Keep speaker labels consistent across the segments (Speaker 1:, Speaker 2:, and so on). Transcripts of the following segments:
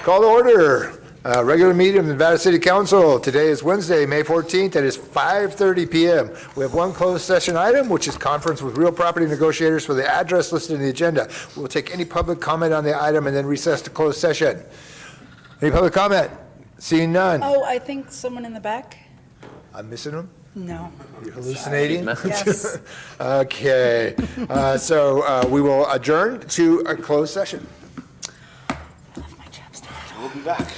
Speaker 1: Call to order. Regular meeting of the Nevada City Council. Today is Wednesday, May 14th. It is 5:30 PM. We have one closed session item, which is conference with real property negotiators for the address listed in the agenda. We'll take any public comment on the item and then recess to closed session. Any public comment? Seeing none.
Speaker 2: Oh, I think someone in the back?
Speaker 1: I'm missing them?
Speaker 2: No.
Speaker 1: You're hallucinating?
Speaker 2: Yes.
Speaker 1: Okay. So we will adjourn to a closed session.
Speaker 2: I left my chapstick.
Speaker 1: We'll be back.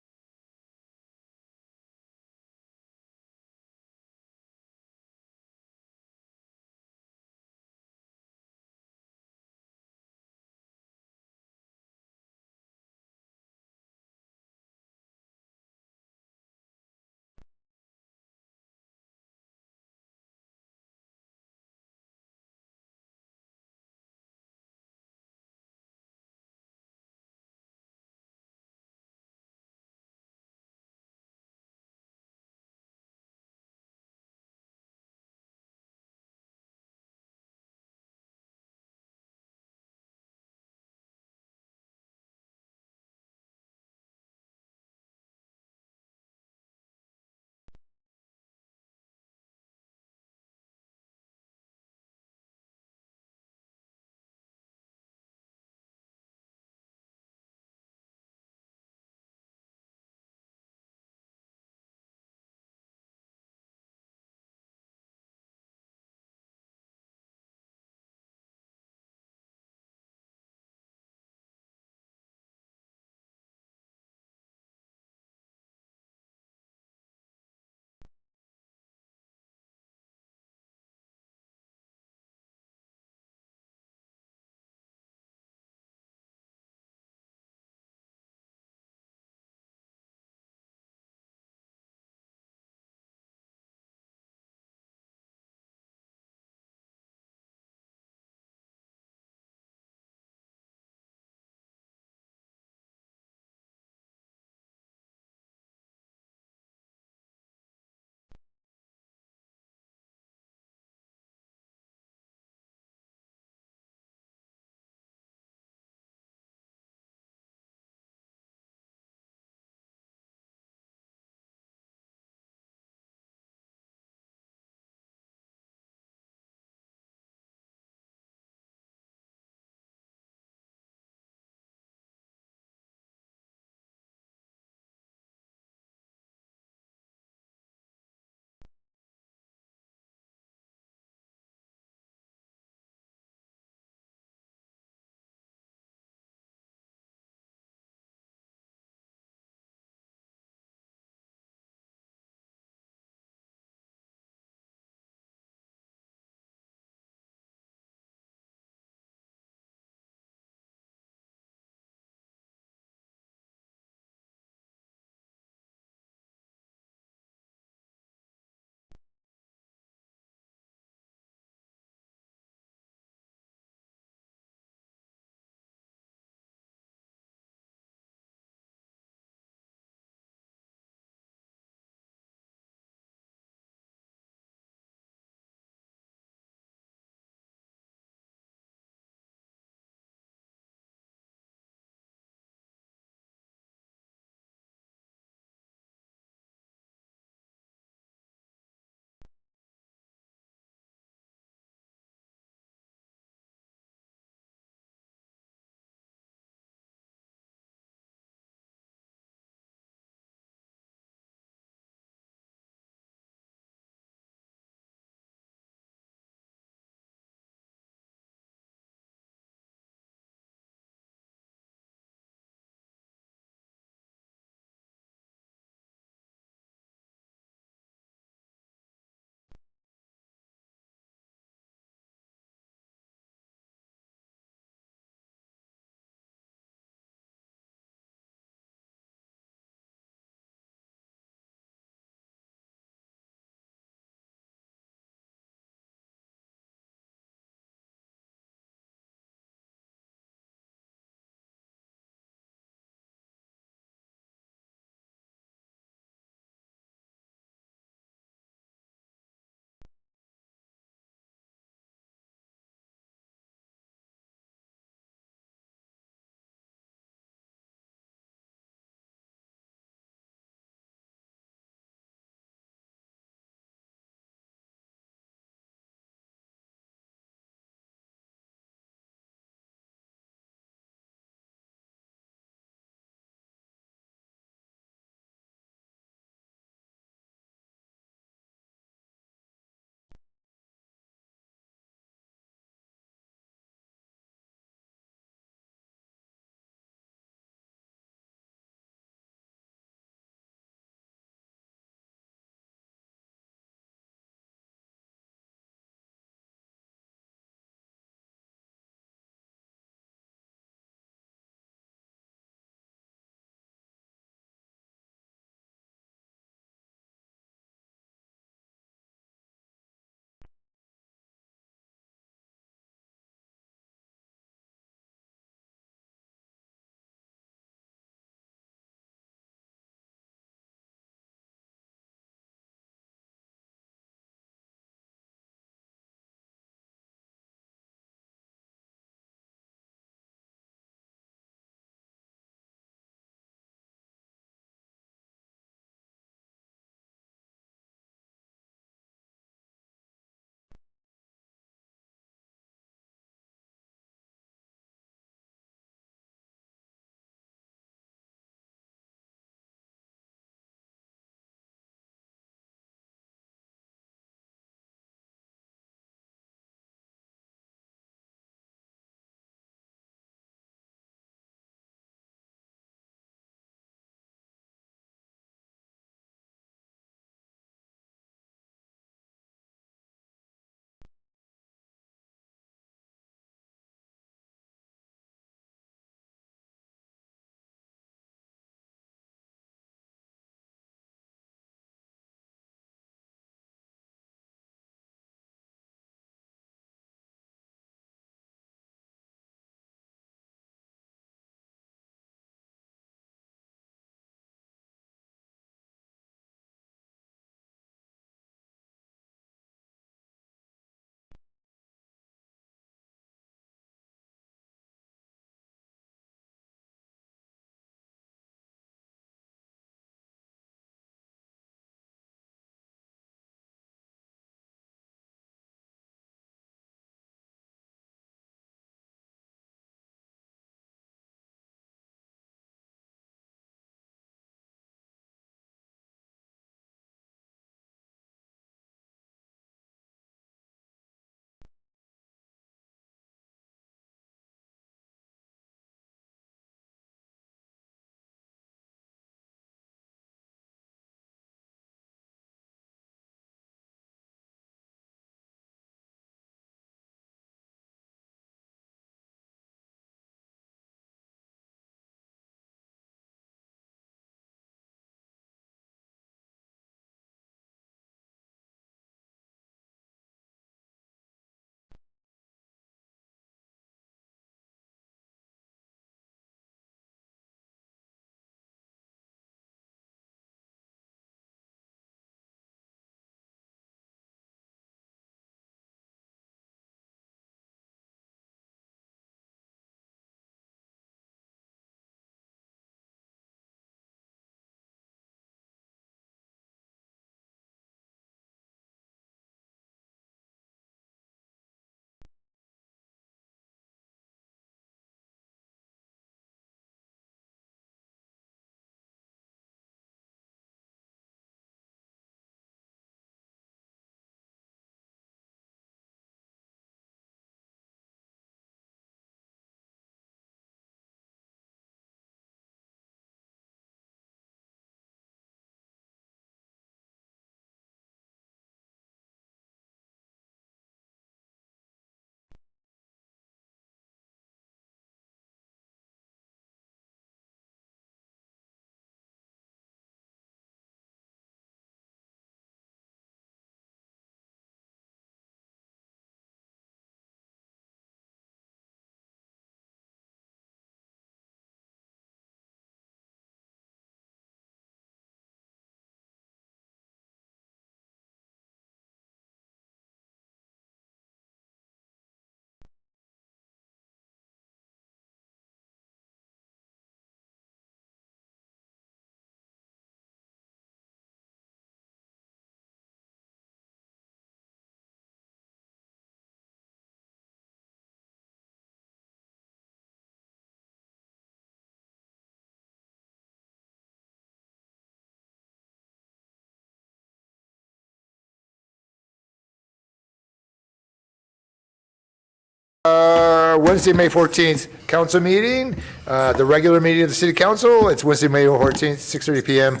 Speaker 1: Wednesday, May 14th council meeting, the regular meeting of the city council. It's Wednesday, May 14th, 6:30 PM.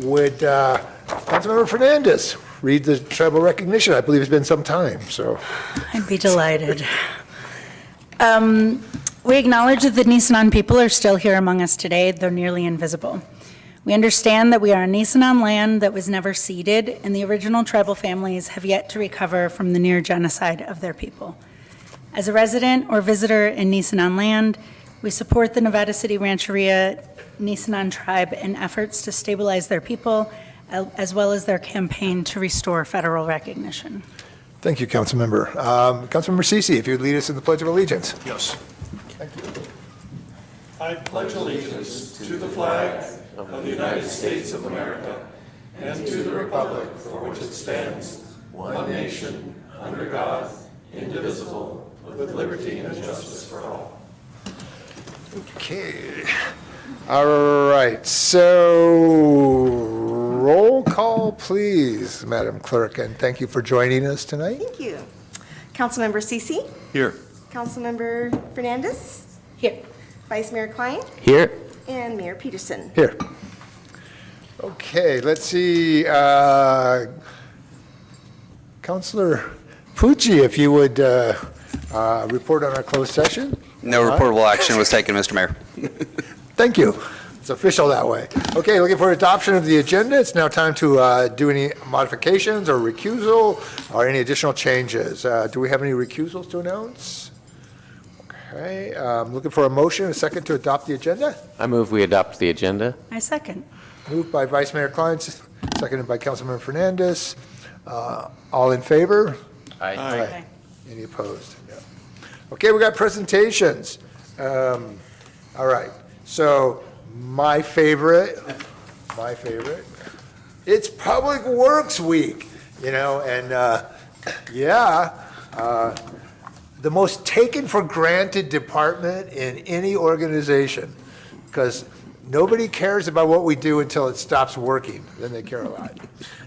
Speaker 1: Would Councilmember Fernandez read the tribal recognition? I believe it's been some time, so.
Speaker 2: I'd be delighted. We acknowledge that the Nisenan people are still here among us today, though nearly invisible. We understand that we are on Nisenan land that was never ceded, and the original tribal families have yet to recover from the near genocide of their people. As a resident or visitor in Nisenan land, we support the Nevada City Rancheria Nisenan tribe in efforts to stabilize their people, as well as their campaign to restore federal recognition.
Speaker 1: Thank you, Councilmember. Councilmember Ceci, if you'd lead us in the Pledge of Allegiance.
Speaker 3: Yes.
Speaker 1: Thank you.
Speaker 3: I pledge allegiance to the flag of the United States of America and to the republic for which it stands, one nation, under God, indivisible, with liberty and justice for all.
Speaker 1: Okay. All right, so roll call, please, Madam Clerk, and thank you for joining us tonight.
Speaker 4: Thank you. Councilmember Ceci,
Speaker 3: Here.
Speaker 4: Councilmember Fernandez,
Speaker 2: Here.
Speaker 4: Vice Mayor Klein,
Speaker 5: Here.
Speaker 4: and Mayor Peterson.
Speaker 1: Here. Okay, let's see. Councilor Pucci, if you would report on our closed session.
Speaker 5: No reportable action was taken, Mr. Mayor.
Speaker 1: Thank you. It's official that way. Okay, looking for adoption of the agenda. It's now time to do any modifications or recusal or any additional changes. Do we have any recusals to announce? Okay, looking for a motion, a second to adopt the agenda.
Speaker 6: I move we adopt the agenda.
Speaker 2: I second.
Speaker 1: Moved by Vice Mayor Klein, seconded by Councilmember Fernandez. All in favor?
Speaker 2: Aye.
Speaker 1: Any opposed? No. Okay, we got presentations. All right, so my favorite, it's Public Works Week, you know, and the most taken for granted department in any organization, because nobody cares about what we do until it stops working, then they care a lot.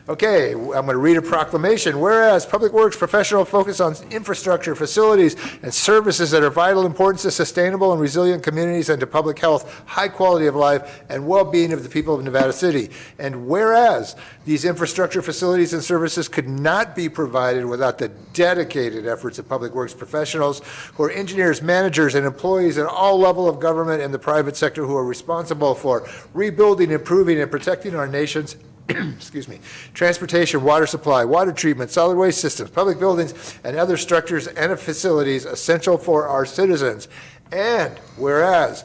Speaker 1: Okay, I'm going to read a proclamation. Whereas Public Works professional focus on infrastructure, facilities, and services that are vital importance to sustainable and resilient communities and to public health, high quality of life, and well-being of the people of Nevada City. And whereas these infrastructure, facilities, and services could not be provided without the dedicated efforts of Public Works professionals who are engineers, managers, and employees at all levels of government and the private sector who are responsible for rebuilding, improving, and protecting our nation's excuse me, transportation, water supply, water treatment, solid waste systems, public buildings, and other structures and facilities essential for our citizens. And whereas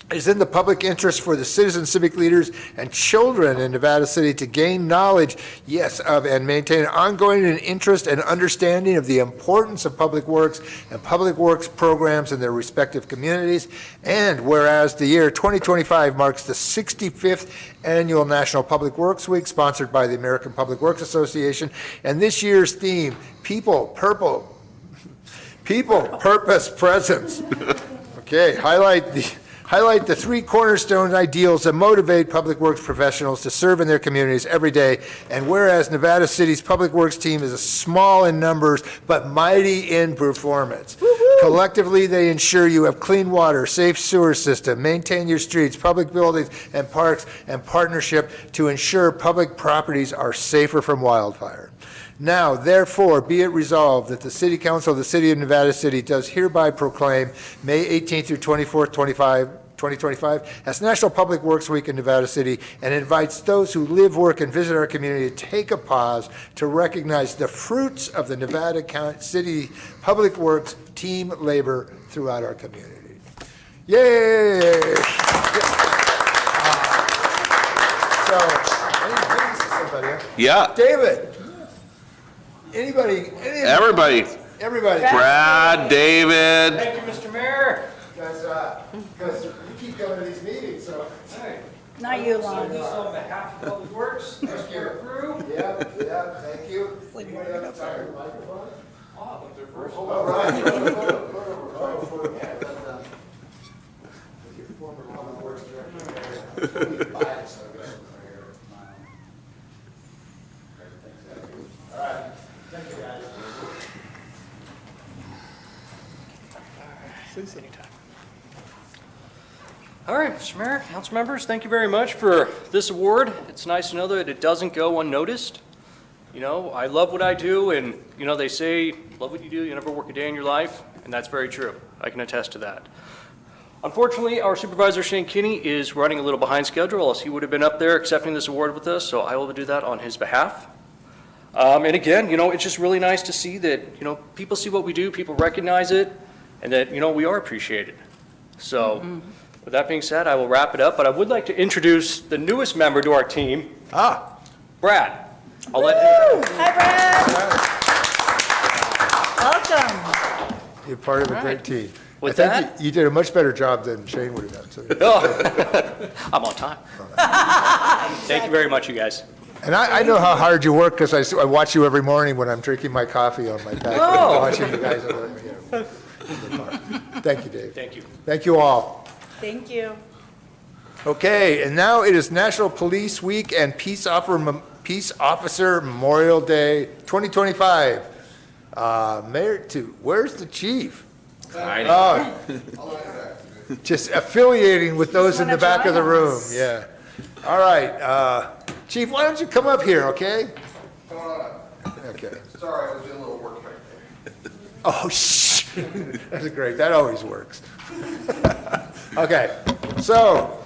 Speaker 1: it is in the public interest for the citizen, civic leaders, and children in Nevada City to gain knowledge, yes, of and maintain an ongoing interest and understanding of the importance of public works and public works programs in their respective communities. And whereas the year 2025 marks the 65th annual National Public Works Week, sponsored by the American Public Works Association, and this year's theme, People, Purpose, Presence. Okay, highlight the three cornerstone ideals that motivate public works professionals to serve in their communities every day. And whereas Nevada City's public works team is small in numbers but mighty in performance. Woo-hoo! Collectively, they ensure you have clean water, safe sewer system, maintain your streets, public buildings and parks, and partnership to ensure public properties are safer from wildfire. Now, therefore, be it resolved that the City Council of the City of Nevada City does hereby proclaim May 18th through 24th, 2025 as National Public Works Week in Nevada City, and invites those who live, work, and visit our community to take a pause to recognize the fruits of the Nevada County City Public Works team labor throughout our community. Yay! So,
Speaker 5: Yeah,
Speaker 1: David. Anybody?
Speaker 5: everybody.
Speaker 1: Everybody.
Speaker 5: Brad, David.
Speaker 3: Thank you, Mr. Mayor.
Speaker 1: Because you keep going to these meetings, so.
Speaker 2: Not you, Lon.
Speaker 3: This on behalf of Public Works, your crew.
Speaker 1: Yeah, thank you. Anybody have to talk to the microphone?
Speaker 3: Oh, but they're first.
Speaker 1: All right. Your former Public Works Director. Bias, I guess. All right. Thank you, guys.
Speaker 7: All right, Mr. Mayor, council members, thank you very much for this award. It's nice to know that it doesn't go unnoticed. You know, I love what I do, and, you know, they say, love what you do, you never work a day in your life, and that's very true. I can attest to that. Unfortunately, our supervisor, Shane Kinney, is running a little behind schedule, else he would have been up there accepting this award with us, so I will do that on his behalf. And again, you know, it's just really nice to see that, you know, people see what we do, people recognize it, and that, you know, we are appreciated. So, with that being said, I will wrap it up, but I would like to introduce the newest member to our team, Brad. I'll let him.
Speaker 2: Hi, Brad. Welcome.
Speaker 1: You're part of a
Speaker 7: All
Speaker 1: great
Speaker 7: right.
Speaker 1: team.
Speaker 7: With
Speaker 1: I think
Speaker 7: that-
Speaker 1: you did a much better job than Shane would have done. So.
Speaker 7: Oh, I'm on time. Thank you very much, you guys.
Speaker 1: And I know how hard you work because I watch you every morning when I'm drinking my coffee on my back.
Speaker 7: Oh.
Speaker 1: Watching you guys. Thank you, Dave.
Speaker 7: Thank you.
Speaker 1: Thank you all.
Speaker 2: Thank you.
Speaker 1: Okay, and now it is National Police Week and Peace Officer Memorial Day 2025. Mayor, where's the chief? Oh, just affiliating with those in the back of the room, yeah. All right, Chief, why don't you come up here, okay?
Speaker 8: Come on up.
Speaker 1: Okay.
Speaker 8: Sorry, I was doing a little work right there.
Speaker 1: Oh, shh. That's great, that always works. Okay, so,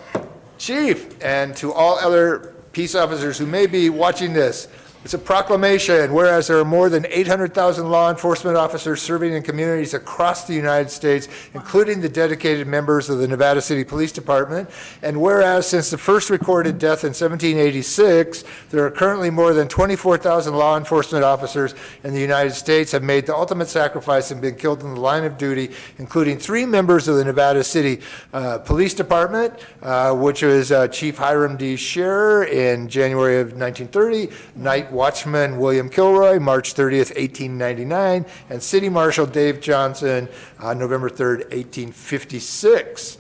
Speaker 1: Chief, and to all other peace officers who may be watching this, it's a proclamation, whereas there are more than 800,000 law enforcement officers serving in communities across the United States, including the dedicated members of the Nevada City Police Department, and whereas since the first recorded death in 1786, there are currently more than 24,000 law enforcement officers in the United States have made the ultimate sacrifice and been killed in the line of duty, including 3 members of the Nevada City Police Department, which was Chief Hiram D. Scherer in January of 1930, Night Watchman William Kilroy, March 30th, 1899, and City Marshal Dave Johnson, November 3rd, 1856.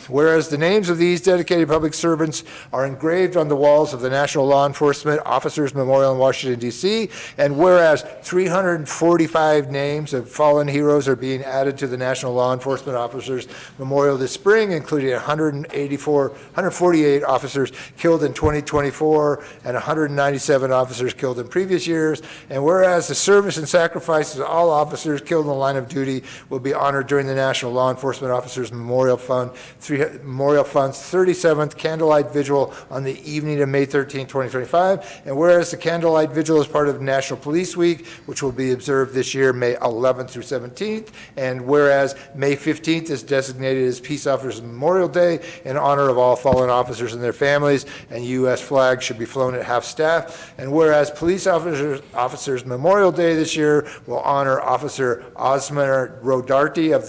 Speaker 1: Whereas the names of these dedicated public servants are engraved on the walls of the National Law Enforcement Officers Memorial in Washington, D.C., and whereas 345 names of fallen heroes are being added to the National Law Enforcement Officers Memorial this spring, including 148 officers killed in 2024 and 197 officers killed in previous years, and whereas the service and sacrifices of all officers killed in the line of duty will be honored during the National Law Enforcement Officers Memorial Fund's 37th Candlelight Vigil on the evening of May 13, 2025. And whereas the Candlelight Vigil is part of National Police Week, which will be observed this year, May 11th through 17th. And whereas May 15th is designated as Peace Officers Memorial Day in honor of all fallen officers and their families, and U.S. flags should be flown at half-staff. And whereas Police Officers Memorial Day this year will honor Officer Osmer Rodarte of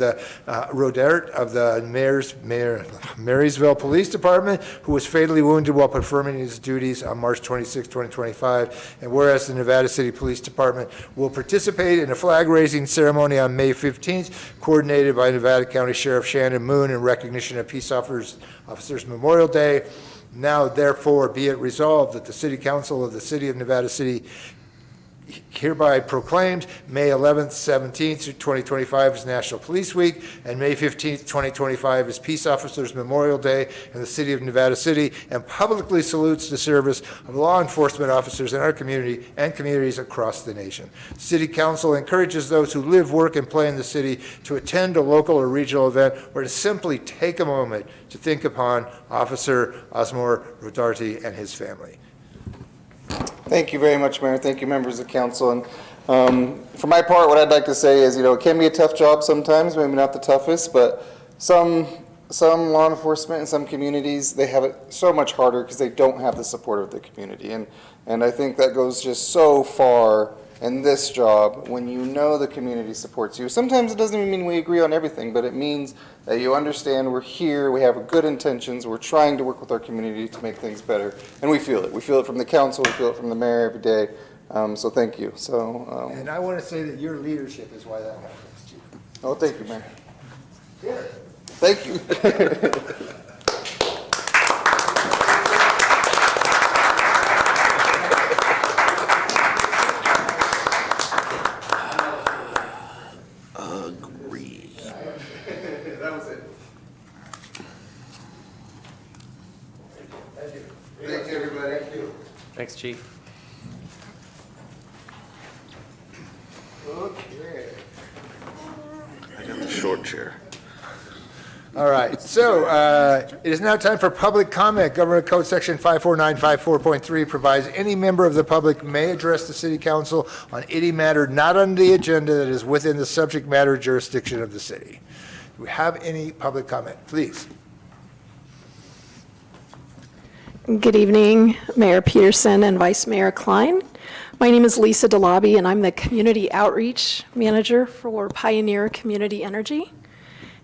Speaker 1: the Marysville Police Department, who was fatally wounded while performing his duties on March 26, 2025. And whereas the Nevada City Police Department will participate in a flag-raising ceremony on May 15th, coordinated by Nevada County Sheriff Shannon Moon in recognition of Peace Officers Memorial Day. Now, therefore, be it resolved that the City Council of the City of Nevada City hereby proclaimed May 11th, 17th, 2025 as National Police Week, and May 15th, 2025 as Peace Officers Memorial Day in the City of Nevada City, and publicly salutes the service of law enforcement officers in our community and communities across the nation. City Council encourages those who live, work, and play in the city to attend a local or regional event, or to simply take a moment to think upon Officer Osmer Rodarte and his family.
Speaker 8: Thank you very much, Mayor. Thank you, members of council. And for my part, what I'd like to say is, it can be a tough job sometimes, maybe not the toughest, but some law enforcement in some communities, they have it so much harder because they don't have the support of the community. And I think that goes just so far in this job when you know the community supports you. Sometimes it doesn't even mean we agree on everything, but it means that you understand we're here, we have good intentions, we're trying to work with our community to make things better, and we feel it. We feel it from the council, we feel it from the mayor every day, so thank you.
Speaker 1: And I want to say that your leadership is why that happens, Chief.
Speaker 8: Oh, thank you, Mayor.
Speaker 1: Here.
Speaker 8: Thank you.
Speaker 6: Thanks, Chief.
Speaker 1: Okay.
Speaker 3: I got the short chair.
Speaker 1: All right, so it is now time for public comment. Government Code Section 54954.3 provides any member of the public may address the city council on any matter not on the agenda that is within the subject matter jurisdiction of the city. Do we have any public comment? Please.
Speaker 9: Good evening, Mayor Peterson and Vice Mayor Klein. My name is Lisa DeLobby, and I'm the Community Outreach Manager for Pioneer Community Energy.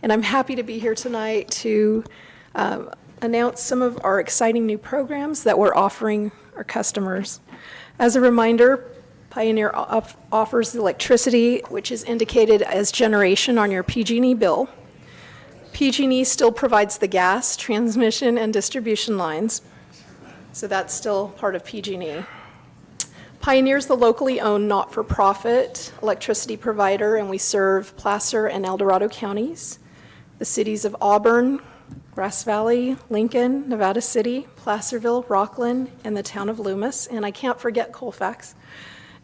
Speaker 9: And I'm happy to be here tonight to announce some of our exciting new programs that we're offering our customers. As a reminder, Pioneer offers electricity, which is indicated as generation on your PG&E bill. PG&E still provides the gas, transmission, and distribution lines, so that's still part of PG&E. Pioneer is the locally owned not-for-profit electricity provider, and we serve Placer and El Dorado counties, the cities of Auburn, Grass Valley, Lincoln, Nevada City, Placerville, Rockland, and the town of Loomis, and I can't forget Colfax.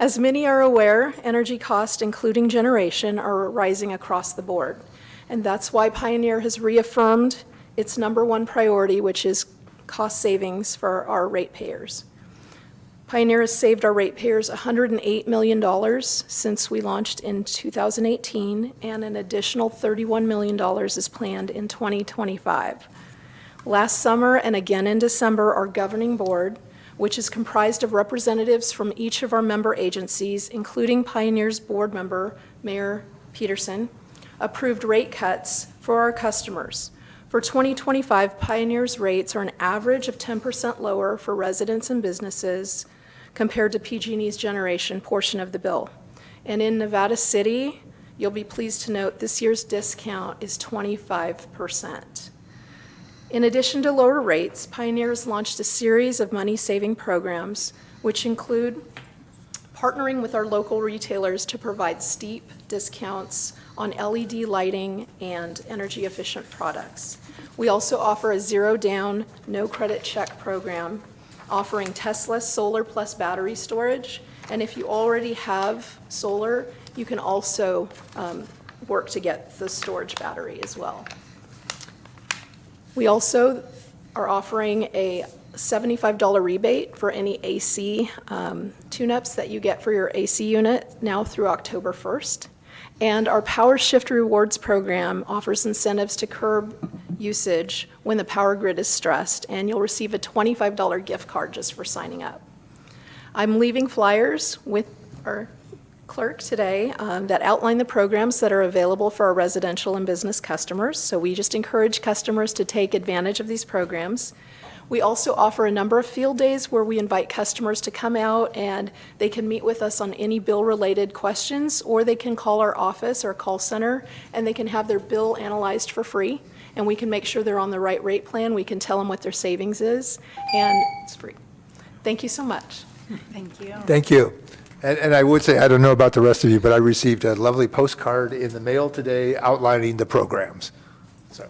Speaker 9: As many are aware, energy costs, including generation, are rising across the board, and that's why Pioneer has reaffirmed its #1 priority, which is cost savings for our ratepayers. Pioneer has saved our ratepayers $108 million since we launched in 2018, and an additional $31 million is planned in 2025. Last summer and again in December, our governing board, which is comprised of representatives from each of our member agencies, including Pioneer's board member, Mayor Peterson, approved rate cuts for our customers. For 2025, Pioneer's rates are an average of 10% lower for residents and businesses compared to PG&E's generation portion of the bill. And in Nevada City, you'll be pleased to note this year's discount is 25%. In addition to lower rates, Pioneer has launched a series of money-saving programs, which include partnering with our local retailers to provide steep discounts on LED lighting and energy-efficient products. We also offer a zero-down, no-credit check program offering Tesla solar plus battery storage. And if you already have solar, you can also work to get the storage battery as well. We also are offering a $75 rebate for any AC tune-ups that you get for your AC unit now through October 1st. And our Power Shift Rewards program offers incentives to curb usage when the power grid is stressed, and you'll receive a $25 gift card just for signing up. I'm leaving flyers with our clerk today that outline the programs that are available for our residential and business customers, so we just encourage customers to take advantage of these programs. We also offer a number of field days where we invite customers to come out and they can meet with us on any bill-related questions, or they can call our office or call center and they can have their bill analyzed for free, and we can make sure they're on the right rate plan. We can tell them what their savings is, and it's free. Thank you so much.
Speaker 2: Thank you.
Speaker 1: Thank you. And I would say, I don't know about the rest of you, but I received a lovely postcard in the mail today outlining the programs. So,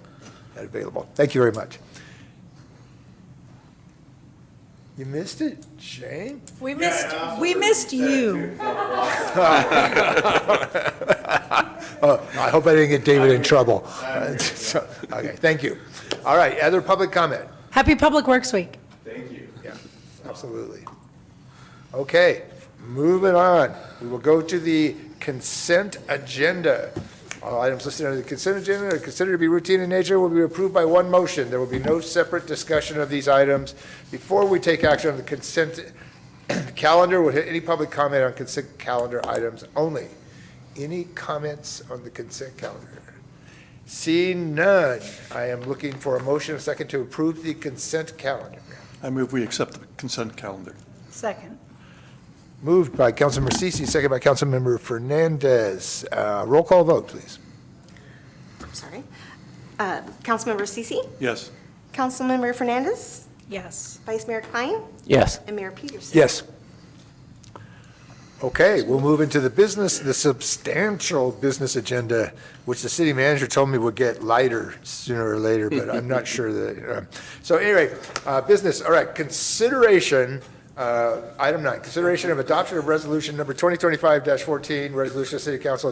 Speaker 1: that's available. Thank you very much. You missed it, Shane?
Speaker 2: We missed you.
Speaker 1: I hope I didn't get David in trouble. Okay, thank you. All right, other public comment?
Speaker 2: Happy Public Works Week.
Speaker 1: Yeah, absolutely. Okay, moving on. We will go to the consent agenda. All items listed under the consent agenda are considered to be routine in nature will be approved by one motion. There will be no separate discussion of these items. Before we take action on the consent calendar, would any public comment on consent calendar items only? Any comments on the consent calendar? Seeing none, I am looking for a motion, a second, to approve the consent calendar.
Speaker 3: I move we accept the consent calendar.
Speaker 2: Second.
Speaker 1: Moved by Councilmember Cece, second by Councilmember Fernandez. Roll call vote, please.
Speaker 4: I'm sorry. Councilmember Cece,
Speaker 3: Yes.
Speaker 4: Councilmember Fernandez,
Speaker 2: Yes.
Speaker 4: Vice Mayor Klein,
Speaker 6: Yes.
Speaker 4: and Mayor Peterson.
Speaker 1: Yes. Okay, we'll move into the substantial business agenda, which the city manager told me would get lighter sooner or later, but I'm not sure that. So anyway, business, all right, consideration Item 9, consideration of adoption of resolution number 2025-14, resolution of City Council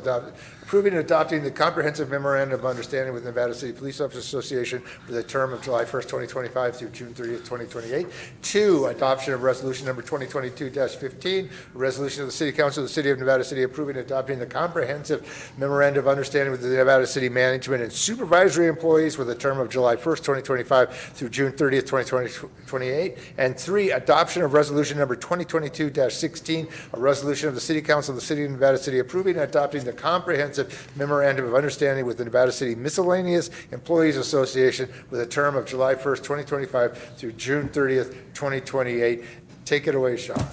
Speaker 1: approving and adopting the comprehensive memorandum of understanding with Nevada City Police Officers Association for the term of July 1st, 2025 through June 30th, 2028. 2, adoption of resolution number 2022-15, a resolution of the City Council of the City of Nevada City approving and adopting the comprehensive memorandum of understanding with the Nevada City management and supervisory employees for the term of July 1st, 2025 through June 30th, 2028. And 3, adoption of resolution number 2022-16, a resolution of the City Council of the City of Nevada City approving and adopting the comprehensive memorandum of understanding with the Nevada City Miscellaneous Employees Association with a term of July 1st, 2025 through June 30th, 2028. Take it away, Sean.
Speaker 3: I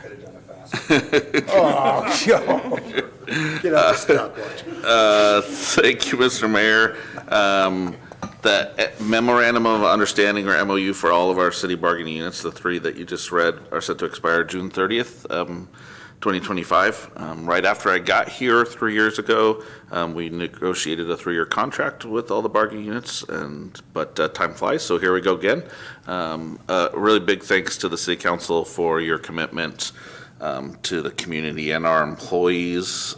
Speaker 3: could have done it faster.
Speaker 1: Oh, Joe. Get out the stopwatch.
Speaker 5: Thank you, Mr. Mayor. The memorandum of understanding, or MOU, for all of our city bargaining units, the 3 that you just read, are set to expire June 30th, 2025. Right after I got here 3 years ago, we negotiated a 3-year contract with all the bargaining units, but time flies, so here we go again. A really big thanks to the City Council for your commitment to the community and our employees.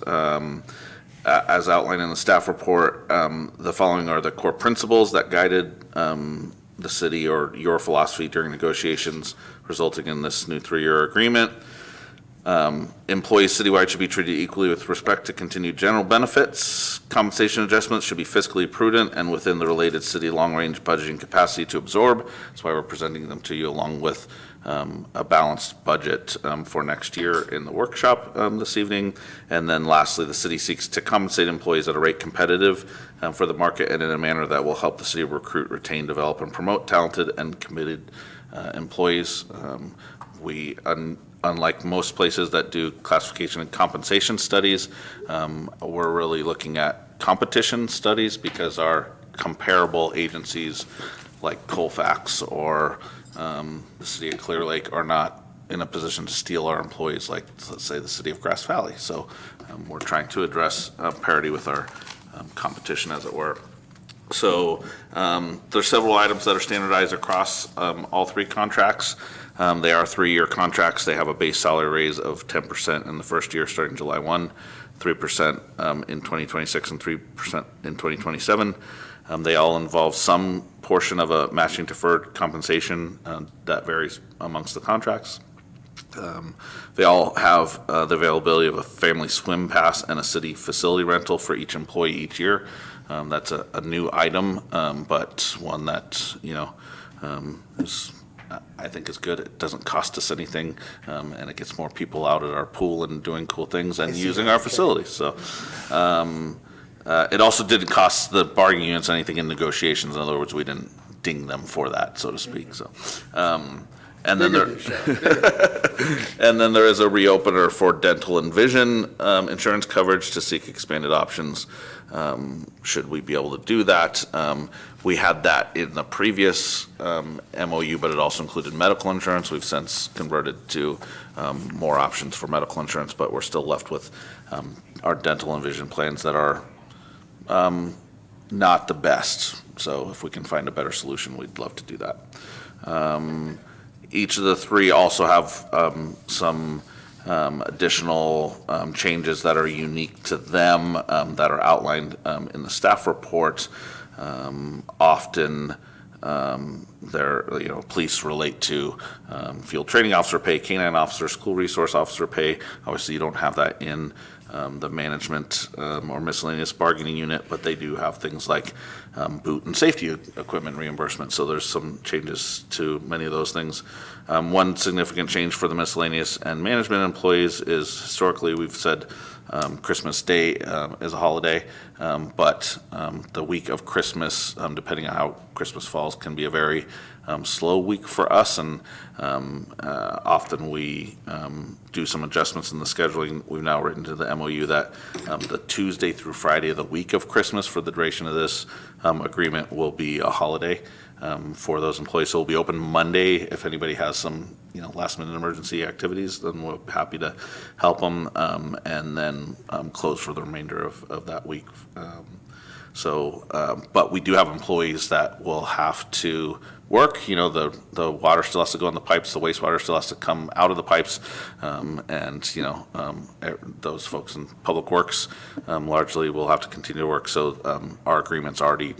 Speaker 5: As outlined in the staff report, the following are the core principles that guided the city or your philosophy during negotiations, resulting in this new 3-year agreement. Employees citywide should be treated equally with respect to continued general benefits. Compensation adjustments should be fiscally prudent and within the related city long-range budgeting capacity to absorb. That's why we're presenting them to you along with a balanced budget for next year in the workshop this evening. And then lastly, the city seeks to compensate employees at a rate competitive for the market and in a manner that will help the city recruit, retain, develop, and promote talented and committed employees. Unlike most places that do classification and compensation studies, we're really looking at competition studies because our comparable agencies like Colfax or the city of Clear Lake are not in a position to steal our employees like, let's say, the city of Grass Valley. So we're trying to address parity with our competition, as it were. So there's several items that are standardized across all 3 contracts. They are 3-year contracts. They have a base salary raise of 10% in the first year starting July 1, 3% in 2026, and 3% in 2027. They all involve some portion of a matching deferred compensation that varies amongst the contracts. They all have the availability of a family swim pass and a city facility rental for each employee each year. That's a new item, but one that, I think is good. It doesn't cost us anything, and it gets more people out at our pool and doing cool things and using our facilities. So it also didn't cost the bargaining units anything in negotiations. In other words, we didn't ding them for that, so to speak. So, and then there is a reopener for dental and vision insurance coverage to seek expanded options. Should we be able to do that? We had that in the previous MOU, but it also included medical insurance. We've since converted to more options for medical insurance, but we're still left with our dental and vision plans that are not the best. So if we can find a better solution, we'd love to do that. Each of the 3 also have some additional changes that are unique to them that are outlined in the staff report. Often police relate to field training officer pay, canine officer, school resource officer pay. Obviously, you don't have that in the management or miscellaneous bargaining unit, but they do have things like boot and safety equipment reimbursement. So there's some changes to many of those things. One significant change for the miscellaneous and management employees is historically we've said Christmas Day is a holiday, but the week of Christmas, depending on how Christmas falls, can be a very slow week for us, and often we do some adjustments in the scheduling. We've now written to the MOU that the Tuesday through Friday of the week of Christmas for the duration of this agreement will be a holiday for those employees. So we'll be open Monday. If anybody has some last minute emergency activities, then we're happy to help them, and then close for the remainder of that week. So, but we do have employees that will have to work. You know, the water still has to go in the pipes, the wastewater still has to come out of the pipes. And, you know, those folks in Public Works largely will have to continue to work. So our agreements already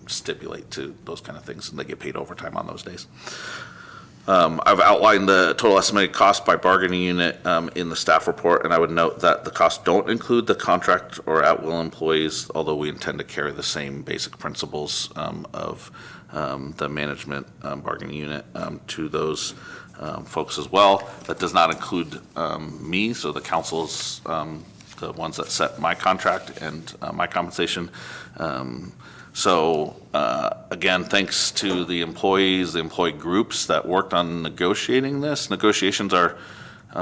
Speaker 5: stipulate to those kind of things, and they get paid overtime on those days. I've outlined the total estimated cost by bargaining unit in the staff report, and I would note that the costs don't include the contract or at-will employees, although we intend to carry the same basic principles of the management bargaining unit to those folks as well. That does not include me, so the council's the ones that set my contract and my compensation. So again, thanks to the employees, the employee groups that worked on negotiating this. Negotiations are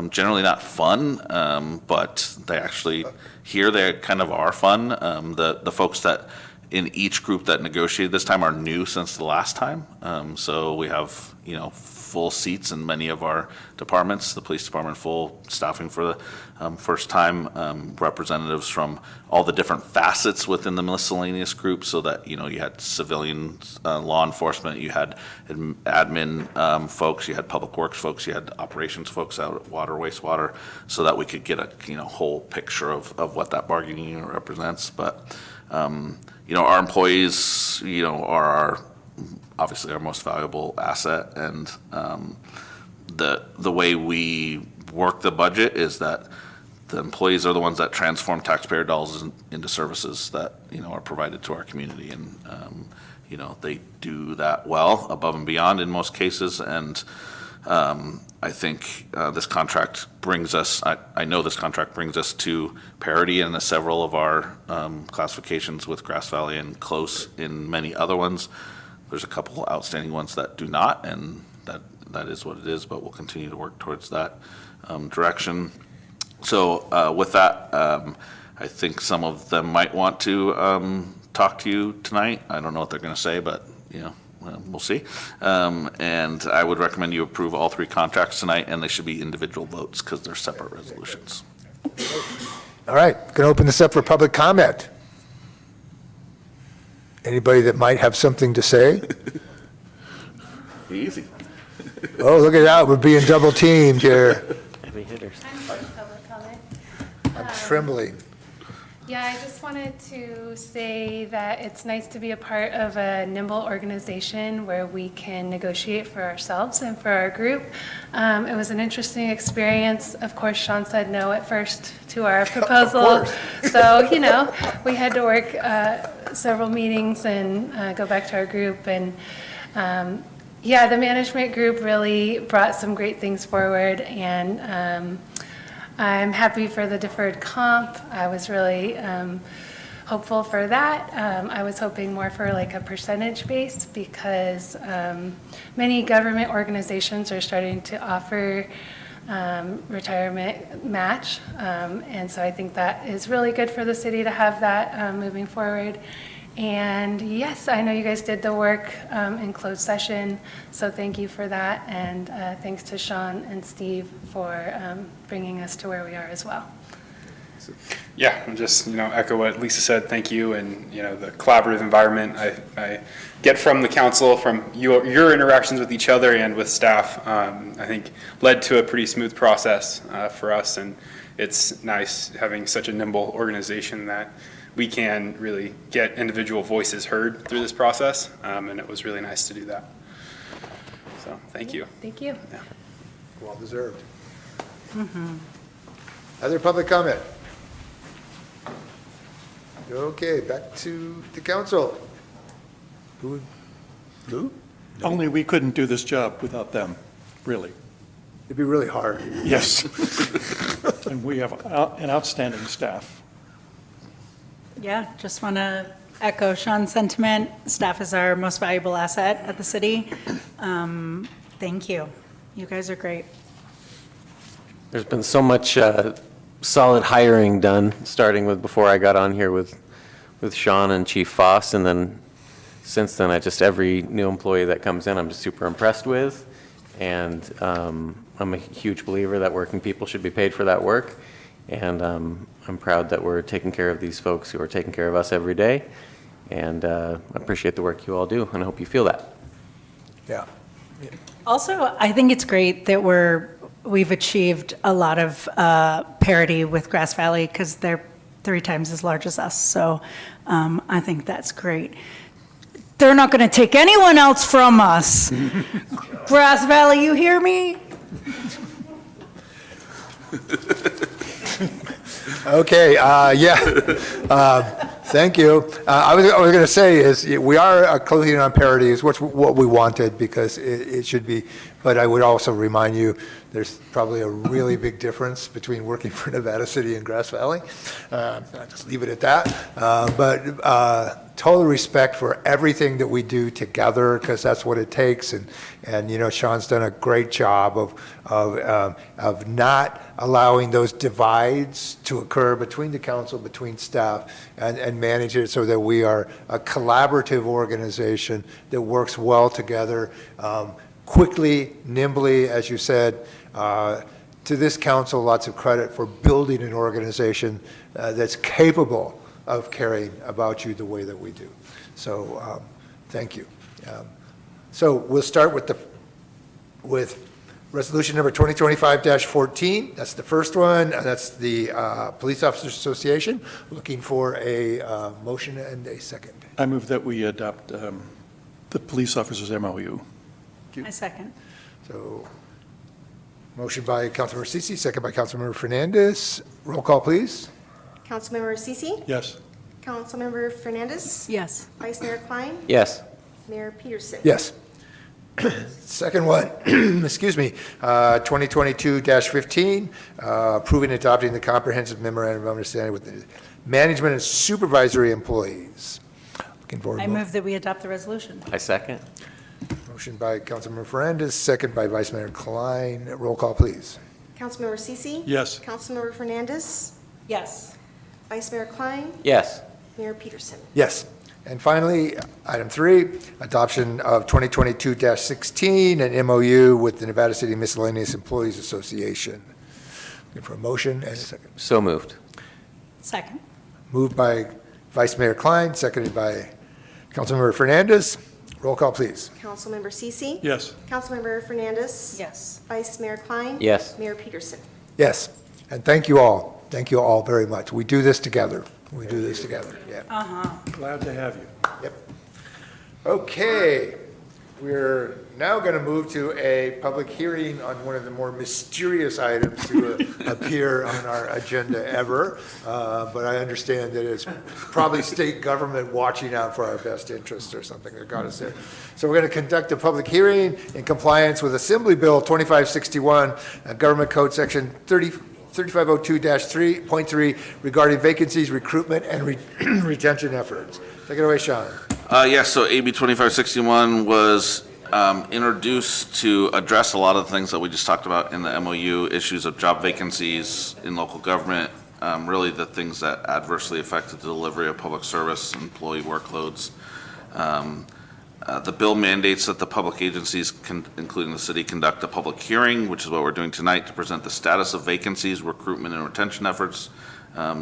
Speaker 5: generally not fun, but they actually, here they kind of are fun. The folks that in each group that negotiated this time are new since the last time. So we have, you know, full seats in many of our departments, the police department full staffing for the first time, representatives from all the different facets within the miscellaneous group, so that, you know, you had civilian law enforcement, you had admin folks, you had public works folks, you had operations folks out at water, wastewater, so that we could get a, you know, whole picture of what that bargaining unit represents. But you know, our employees, you know, are obviously our most valuable asset, and the way we work the budget is that the employees are the ones that transform taxpayer dollars into services that, you know, are provided to our community, and you know, they do that well, above and beyond in most cases. And I think this contract brings us, I know this contract brings us to parity in several of our classifications with Grass Valley, and close in many other ones. There's a couple outstanding ones that do not, and that is what it is, but we'll continue to work towards that direction. So with that, I think some of them might want to talk to you tonight. I don't know what they're going to say, but, you know, we'll see. And I would recommend you approve all three contracts tonight, and they should be individual votes because they're separate resolutions.
Speaker 1: All right, going to open this up for public comment. Anybody that might have something to say?
Speaker 5: Easy.
Speaker 1: Oh, look at that, we're being double teamed here.
Speaker 6: Heavy hitters.
Speaker 10: Public comment.
Speaker 1: I'm trembling.
Speaker 10: Yeah, I just wanted to say that it's nice to be a part of a nimble organization where we can negotiate for ourselves and for our group. It was an interesting experience. Of course, Sean said no at first to our proposal. So, you know, we had to work several meetings and go back to our group. And yeah, the management group really brought some great things forward, and I'm happy for the deferred comp. I was really hopeful for that. I was hoping more for like a percentage base, because many government organizations are starting to offer retirement match. And so I think that is really good for the city to have that moving forward. And yes, I know you guys did the work in closed session, so thank you for that. And thanks to Sean and Steve for bringing us to where we are as well.
Speaker 11: Yeah, and just, you know, echo what Lisa said, thank you. And, you know, the collaborative environment I get from the council, from your interactions with each other and with staff, I think led to a pretty smooth process for us. And it's nice having such a nimble organization that we can really get individual voices heard through this process, and it was really nice to do that. So, thank you.
Speaker 10: Thank you.
Speaker 11: Yeah.
Speaker 1: Well deserved. Other public comment? Okay, back to the council. Who?
Speaker 3: Only we couldn't do this job without them, really.
Speaker 1: It'd be really hard.
Speaker 3: Yes. And we have an outstanding staff.
Speaker 2: Yeah, just want to echo Sean's sentiment. Staff is our most valuable asset at the city. Thank you. You guys are great.
Speaker 6: There's been so much solid hiring done, starting with before I got on here with Sean and Chief Foss, and then since then, every new employee that comes in, I'm just super impressed with. And I'm a huge believer that working people should be paid for that work. And I'm proud that we're taking care of these folks who are taking care of us every day. And I appreciate the work you all do, and I hope you feel that.
Speaker 1: Yeah.
Speaker 2: Also, I think it's great that we've achieved a lot of parity with Grass Valley because they're 3 times as large as us. So I think that's great. They're not going to take anyone else from us. Grass Valley, you hear me?
Speaker 1: Okay, yeah. Thank you. I was going to say is we are closing on parity is what we wanted because it should be, but I would also remind you there's probably a really big difference between working for Nevada City and Grass Valley. I'll just leave it at that. But total respect for everything that we do together because that's what it takes. And you know, Sean's done a great job of not allowing those divides to occur between the council, between staff, and manage it so that we are a collaborative organization that works well together, quickly, nimbly, as you said. To this council, lots of credit for building an organization that's capable of caring about you the way that we do. So thank you. So we'll start with resolution number 2025-14. That's the first one. That's the Police Officers Association. Looking for a motion and a second.
Speaker 3: I move that we adopt the police officers MOU.
Speaker 2: I second.
Speaker 1: So motion by Councilmember Ceci, second by Councilmember Fernandez. Roll call, please.
Speaker 4: Councilmember Ceci,
Speaker 3: Yes.
Speaker 4: Councilmember Fernandez,
Speaker 2: Yes.
Speaker 4: Vice Mayor Klein,
Speaker 6: Yes.
Speaker 4: Mayor Peterson.
Speaker 1: Yes. Second one, excuse me, 2022-15, approving and adopting the comprehensive memorandum of understanding with the management and supervisory employees. Looking forward.
Speaker 2: I move that we adopt the resolution.
Speaker 6: I second.
Speaker 1: Motion by Councilmember Fernandez, second by Vice Mayor Klein. Roll call, please.
Speaker 4: Councilmember Ceci.
Speaker 3: Yes.
Speaker 4: Councilmember Fernandez,
Speaker 2: Yes.
Speaker 4: Vice Mayor Klein,
Speaker 6: Yes.
Speaker 4: Mayor Peterson.
Speaker 1: Yes. And finally, item 3, adoption of 2022-16, an MOU with the Nevada City Miscellaneous Employees Association. Looking for a motion and a second.
Speaker 6: So moved.
Speaker 2: Second.
Speaker 1: Moved by Vice Mayor Klein, seconded by Councilmember Fernandez. Roll call, please.
Speaker 4: Councilmember Ceci.
Speaker 3: Yes.
Speaker 4: Councilmember Fernandez.
Speaker 2: Yes.
Speaker 4: Vice Mayor Klein.
Speaker 6: Yes.
Speaker 4: Mayor Peterson.
Speaker 1: Yes. And thank you all. Thank you all very much. We do this together. We do this together. Yeah.
Speaker 3: Glad to have you.
Speaker 1: Yep. Okay. We're now going to move to a public hearing on one of the more mysterious items to appear on our agenda ever. But I understand that it's probably state government watching out for our best interests or something that got us there. So we're going to conduct a public hearing in compliance with Assembly Bill 2561, Government Code Section 3502-3.3 regarding vacancies, recruitment, and retention efforts. Take it away, Sean.
Speaker 5: Yes, so AB 2561 was introduced to address a lot of the things that we just talked about in the MOU, issues of job vacancies in local government, really the things that adversely affected the delivery of public service, employee workloads. The bill mandates that the public agencies, including the city, conduct a public hearing, which is what we're doing tonight, to present the status of vacancies, recruitment, and retention efforts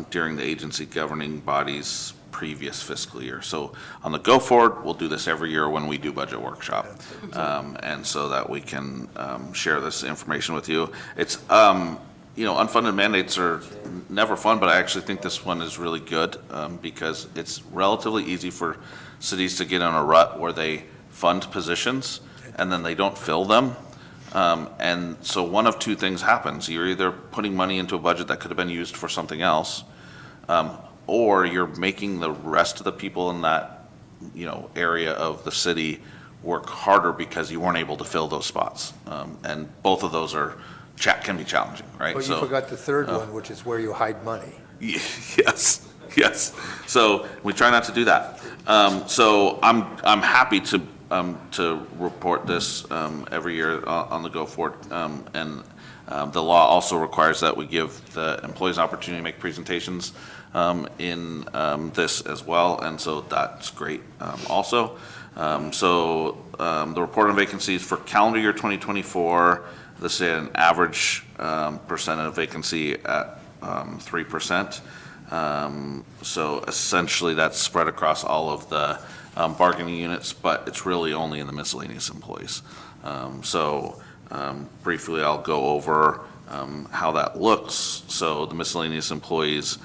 Speaker 5: during the agency governing body's previous fiscal year. So on the go forward, we'll do this every year when we do budget workshop. And so that we can share this information with you. It's, you know, unfunded mandates are never fun, but I actually think this one is really good because it's relatively easy for cities to get in a rut where they fund positions and then they don't fill them. And so one of two things happens. You're either putting money into a budget that could have been used for something else, or you're making the rest of the people in that, you know, area of the city work harder because you weren't able to fill those spots. And both of those are can be challenging, right?
Speaker 1: But you forgot the third one, which is where you hide money.
Speaker 5: Yes, yes. So we try not to do that. So I'm happy to report this every year on the go forward. And the law also requires that we give the employees an opportunity to make presentations in this as well, and so that's great also. So the report on vacancies for calendar year 2024, let's say an average percent of vacancy at 3%. So essentially, that's spread across all of the bargaining units, but it's really only in the miscellaneous employees. Briefly, I'll go over how that looks. So the miscellaneous employees,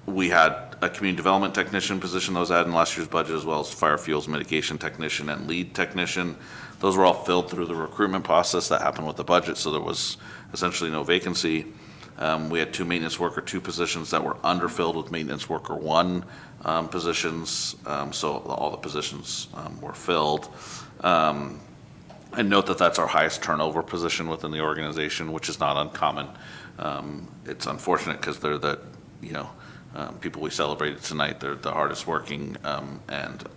Speaker 5: we had a community development technician position that was added in last year's budget, as well as fire fuels mitigation technician and lead technician. Those were all filled through the recruitment process that happened with the budget, so there was essentially no vacancy. We had 2 maintenance worker 2 positions that were underfilled with maintenance worker 1 positions, so all the positions were filled. And note that that's our highest turnover position within the organization, which is not uncommon. It's unfortunate because they're the, people we celebrated tonight. They're the hardest working and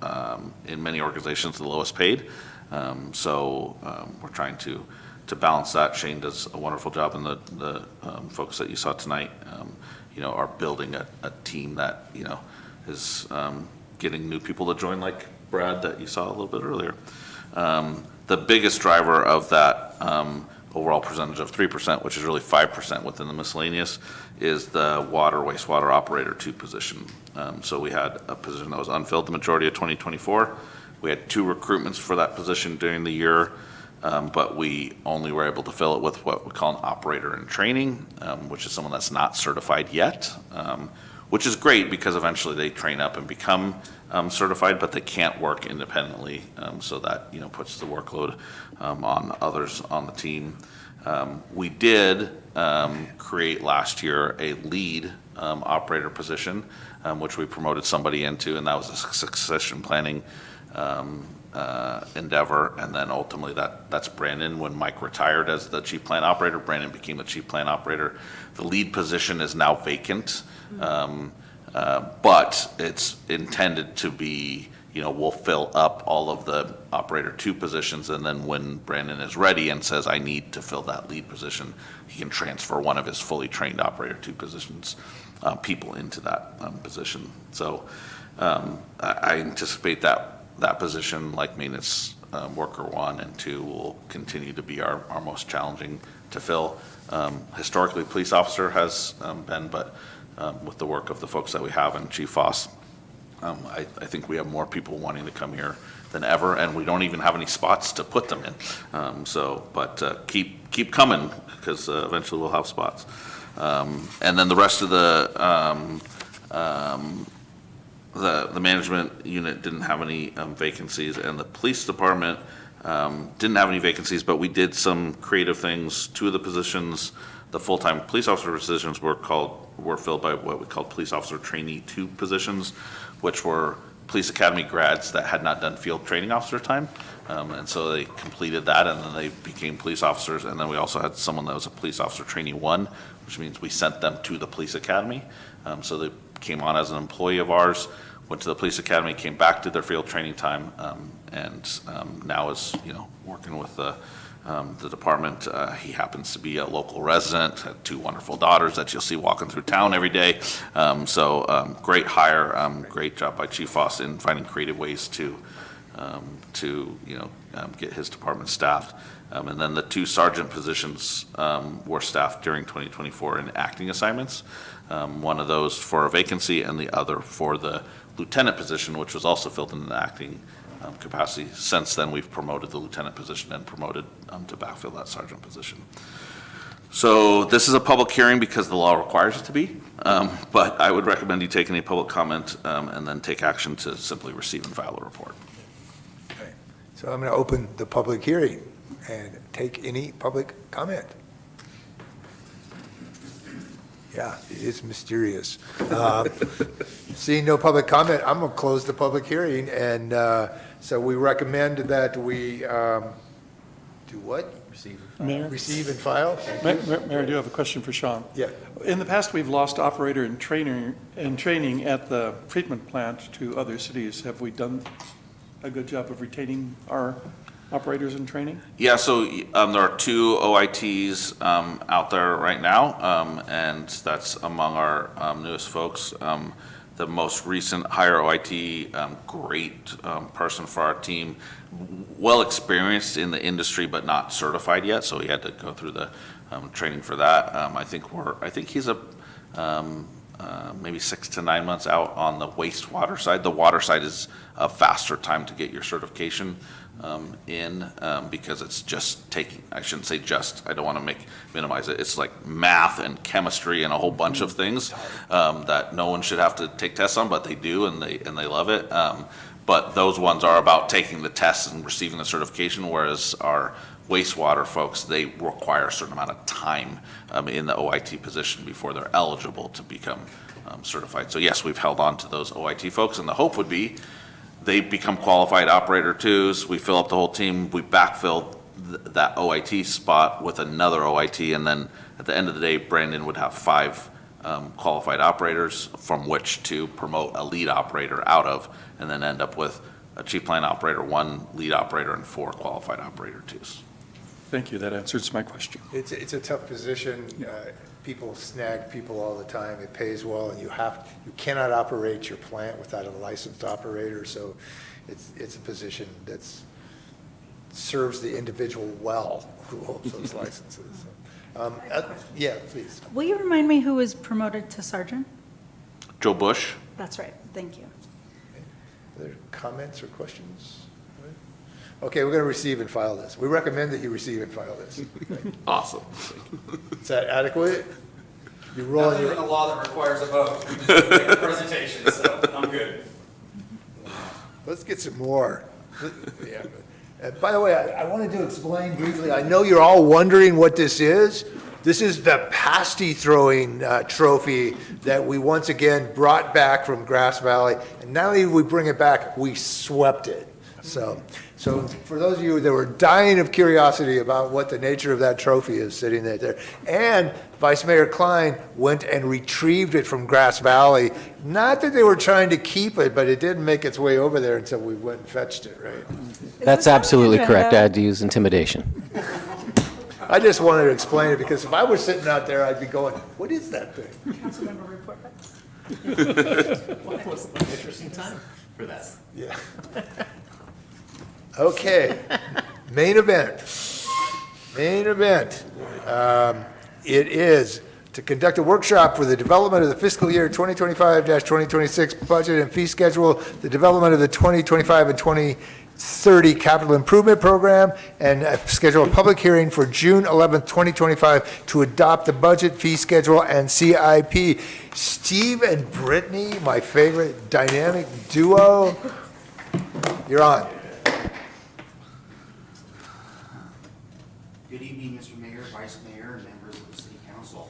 Speaker 5: in many organizations the lowest paid. We're trying to balance that. Shane does a wonderful job, and the folks that you saw tonight, are building a team that is getting new people to join, like Brad that you saw a little bit earlier. The biggest driver of that overall percentage of 3%, which is really 5% within the miscellaneous, is the wastewater operator 2 position. So we had a position that was unfilled the majority of 2024. We had 2 recruitments for that position during the year, but we only were able to fill it with what we call an operator in training, which is someone that's not certified yet, which is great because eventually they train up and become certified, but they can't work independently, so that puts the workload on others on the team. We did create last year a lead operator position, which we promoted somebody into, and that was a succession planning endeavor. And then ultimately that's Brandon. When Mike retired as the chief plant operator, Brandon became the chief plant operator. The lead position is now vacant. But it's intended to be, we'll fill up all of the operator 2 positions, and then when Brandon is ready and says, I need to fill that lead position, he can transfer one of his fully trained operator 2 positions, people into that position. So I anticipate that position, like maintenance worker 1 and 2, will continue to be our most challenging to fill. Historically, police officer has been, but with the work of the folks that we have and Chief Foss, I think we have more people wanting to come here than ever, and we don't even have any spots to put them in. But keep coming, because eventually we'll have spots. And then the rest of the management unit didn't have any vacancies, and the police department didn't have any vacancies, but we did some creative things. 2 of the positions, the full-time police officer positions, were filled by what we called police officer trainee 2 positions, which were police academy grads that had not done field training officer time. And so they completed that, and then they became police officers. And then we also had someone that was a police officer trainee 1, which means we sent them to the police academy. So they came on as an employee of ours, went to the police academy, came back to their field training time, and now is working with the department. He happens to be a local resident, had 2 wonderful daughters that you'll see walking through town every day. Great hire, great job by Chief Foss in finding creative ways to get his department staffed. And then the 2 sergeant positions were staffed during 2024 in acting assignments. One of those for a vacancy, and the other for the lieutenant position, which was also filled in an acting capacity. Since then, we've promoted the lieutenant position and promoted to backfill that sergeant position. So this is a public hearing because the law requires it to be, but I would recommend you take any public comment and then take action to simply receive and file a report.
Speaker 1: Okay. So I'm going to open the public hearing and take any public comment. Yeah, it is mysterious. Seeing no public comment, I'm going to close the public hearing, and so we recommend that we do what?
Speaker 3: Mayor?
Speaker 1: Receive and file?
Speaker 3: Mayor, I do have a question for Sean.
Speaker 1: Yeah.
Speaker 3: In the past, we've lost operator and training at the treatment plant to other cities. Have we done a good job of retaining our operators in training?
Speaker 5: Yeah, so there are 2 OITs out there right now, and that's among our newest folks. The most recent hire OIT, great person for our team, well experienced in the industry but not certified yet, so he had to go through the training for that. I think he's maybe 6 to 9 months out on the wastewater side. The water side is a faster time to get your certification because it's just taking, I shouldn't say just, I don't want to minimize it. It's like math and chemistry and a whole bunch of things that no one should have to take tests on, but they do, and they love it. But those ones are about taking the tests and receiving the certification, whereas our wastewater folks, they require a certain amount of time in the OIT position before they're eligible to become certified. So yes, we've held on to those OIT folks, and the hope would be they become qualified operator twos. We fill up the whole team. We backfill that OIT spot with another OIT, and then at the end of the day, Brandon would have 5 qualified operators from which to promote a lead operator out of, and then end up with a chief plant operator, 1 lead operator, and 4 qualified operator twos.
Speaker 3: Thank you, that answers my question.
Speaker 1: It's a tough position. People snag people all the time. It pays well, and you cannot operate your plant without a licensed operator. So it's a position that serves the individual well who holds those licenses. Yeah, please.
Speaker 2: Will you remind me who was promoted to sergeant?
Speaker 5: Joe Bush.
Speaker 2: That's right, thank you.
Speaker 1: Other comments or questions? Okay, we're going to receive and file this. We recommend that you receive and file this.
Speaker 5: Awesome.
Speaker 1: Is that adequate? You roll
Speaker 12: Nothing
Speaker 1: your.
Speaker 12: in the law that requires a vote. We just make a presentation, so I'm good.
Speaker 1: Let's get some more. Yeah. By the way, I wanted to explain briefly, I know you're all wondering what this is. This is the pasty throwing trophy that we once again brought back from Grass Valley. And not only did we bring it back, we swept it. So for those of you that were dying of curiosity about what the nature of that trophy is sitting there, and Vice Mayor Klein went and retrieved it from Grass Valley. Not that they were trying to keep it, but it didn't make its way over there until we went and fetched it, right?
Speaker 6: That's absolutely correct. I had to use intimidation.
Speaker 1: I just wanted to explain it because if I was sitting out there, I'd be going, what is that thing?
Speaker 2: Councilmember report back.
Speaker 12: It was an interesting time for that.
Speaker 1: Yeah. Okay, main event. Main event. It is to conduct a workshop for the development of the fiscal year 2025-2026 budget and fee schedule, the development of the 2025 and 2030 capital improvement program, and schedule a public hearing for June 11th, 2025 to adopt the budget, fee schedule, and CIP. Steve and Brittany, my favorite dynamic duo, you're on.
Speaker 13: Good evening, Mr. Mayor, Vice Mayor, and members of the City Council.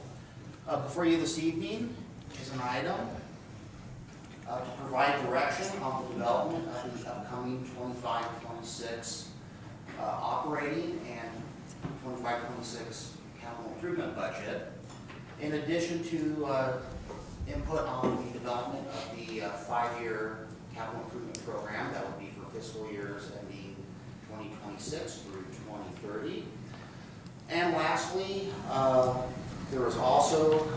Speaker 13: Before you this evening is an item to provide direction on the development of the upcoming 25-26 operating and 25-26 capital improvement budget. In addition to input on the development of the 5-year capital improvement program, that would be for fiscal years ending 2026 through 2030. And lastly, there was also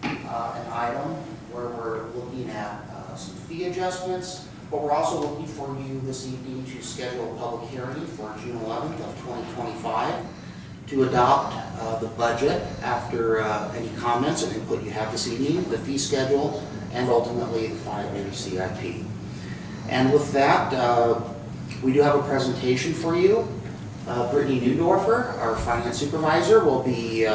Speaker 13: an item where we're looking at some fee adjustments, but we're also looking for you this evening to schedule a public hearing for June 11th of 2025 to adopt the budget after any comments and input you have this evening, the fee schedule, and ultimately the 5-year CIP. And with that, we do have a presentation for you. Brittany Neudorfer, our finance supervisor, will be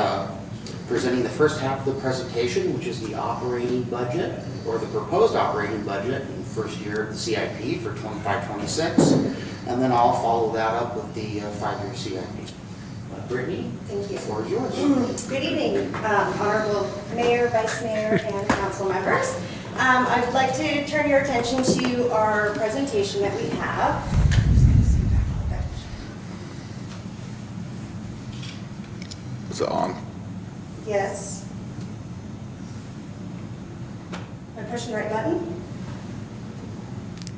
Speaker 13: presenting the first half of the presentation, which is the operating budget, or the proposed operating budget in the first year of the CIP for 25-26, and then I'll follow that up with the 5-year CIP. Brittany,
Speaker 4: Thank you.
Speaker 13: the floor is yours.
Speaker 4: Good evening, Honorable Mayor, Vice Mayor, and council members. I would like to turn your attention to our presentation that we have.
Speaker 5: Is it on?
Speaker 4: Yes. Am I pushing the right button?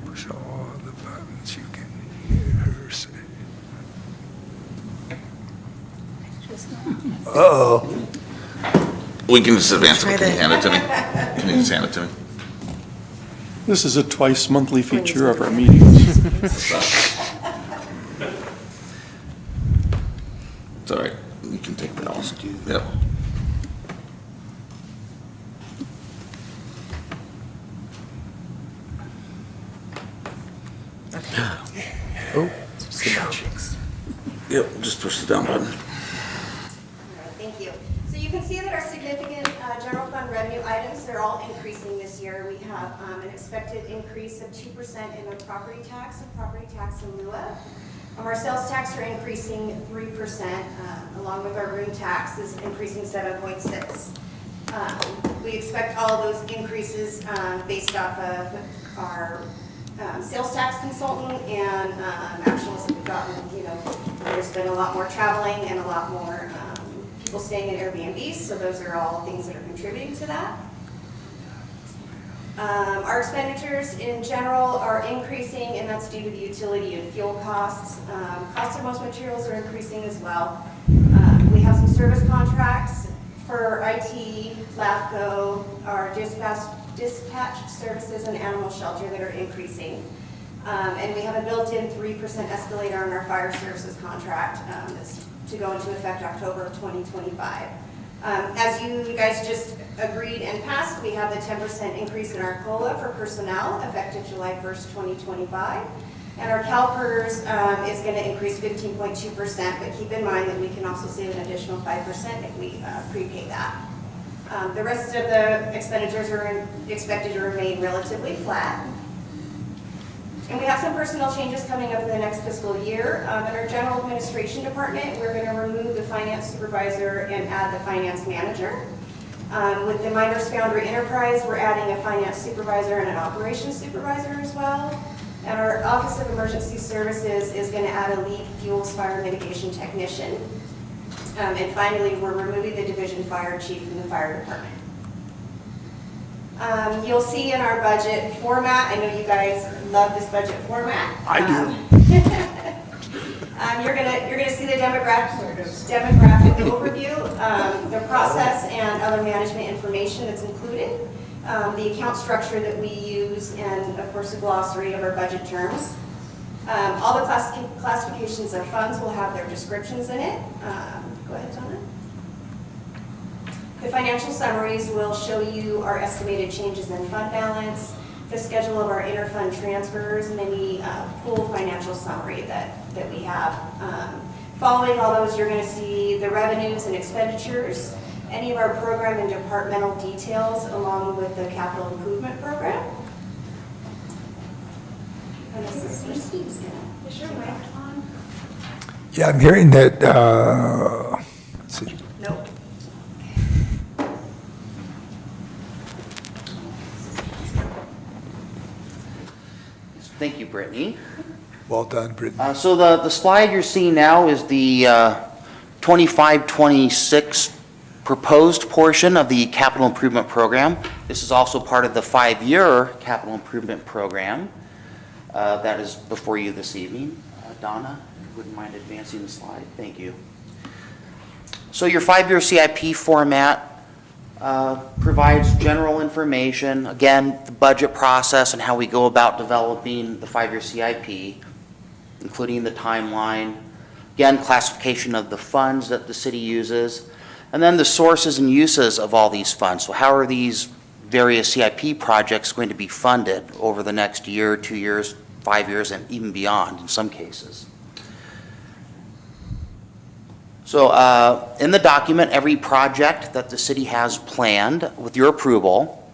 Speaker 1: Push all the buttons you can hear her say. Uh-oh.
Speaker 5: We can just advance it. Can you hand it to me? Can you just hand it to me?
Speaker 3: This is a twice monthly feature of our meetings.
Speaker 5: It's all right. You can take that off. Yeah. Yep. Yep, just push the down button.
Speaker 4: All right, thank you. So you can see that our significant general fund revenue items, they're all increasing this year. We have an expected increase of 2% in the property tax and property tax in lieu of. Our sales tax are increasing 3%, along with our room tax is increasing 7.6. We expect all of those increases based off of our sales tax consultant and actuals that we've gotten. You know, there's been a lot more traveling and a lot more people staying in Airbnbs, so those are all things that are contributing to that. Our expenditures in general are increasing, and that's due to the utility and fuel costs. Cost of most materials are increasing as well. We have some service contracts for IT, LAFCO, our dispatch services, and animal shelter that are increasing. And we have a built-in 3% escalator on our fire services contract that's to go into effect October of 2025. As you guys just agreed and passed, we have the 10% increase in our COLA for personnel effective July 1st, 2025. And our CalPERS is going to increase 15.2%, but keep in mind that we can also save an additional 5% if we prepay that. The rest of the expenditures are expected to remain relatively flat. And we have some personnel changes coming up in the next fiscal year. In our general administration department, we're going to remove the finance supervisor and add the finance manager. With the Miners Foundry Enterprise, we're adding a finance supervisor and an operations supervisor as well. And our Office of Emergency Services is going to add a lead fuels fire mitigation technician. And finally, we're removing the division fire chief from the fire department. You'll see in our budget format, I know you guys love this budget format.
Speaker 1: I do.
Speaker 4: You're gonna see the demographic overview, the process and other management information that's included, the account structure that we use, and of course a glossary of our budget terms. All the classifications of funds will have their descriptions in it. Go ahead, Donna. The financial summaries will show you our estimated changes in fund balance, the schedule of our interfund transfers, and any pool financial summary that we have. Following all those, you're going to see the revenues and expenditures, any of our program and departmental details, along with the capital improvement program. And this is Steve's going to. Is your mic on?
Speaker 1: Yeah, I'm hearing that, let's see.
Speaker 4: Nope.
Speaker 13: Thank you, Brittany.
Speaker 1: Well done, Brittany.
Speaker 13: So the slide you're seeing now is the 25-26 proposed portion of the capital improvement program. This is also part of the 5-year capital improvement program that is before you this evening. Donna, if you wouldn't mind advancing the slide. Thank you. So your 5-year CIP format provides general information, again, the budget process and how we go about developing the 5-year CIP, including the timeline, again, classification of the funds that the city uses, and then the sources and uses of all these funds. So how are these various CIP projects going to be funded over the next year, 2 years, 5 years, and even beyond in some cases? So in the document, every project that the city has planned with your approval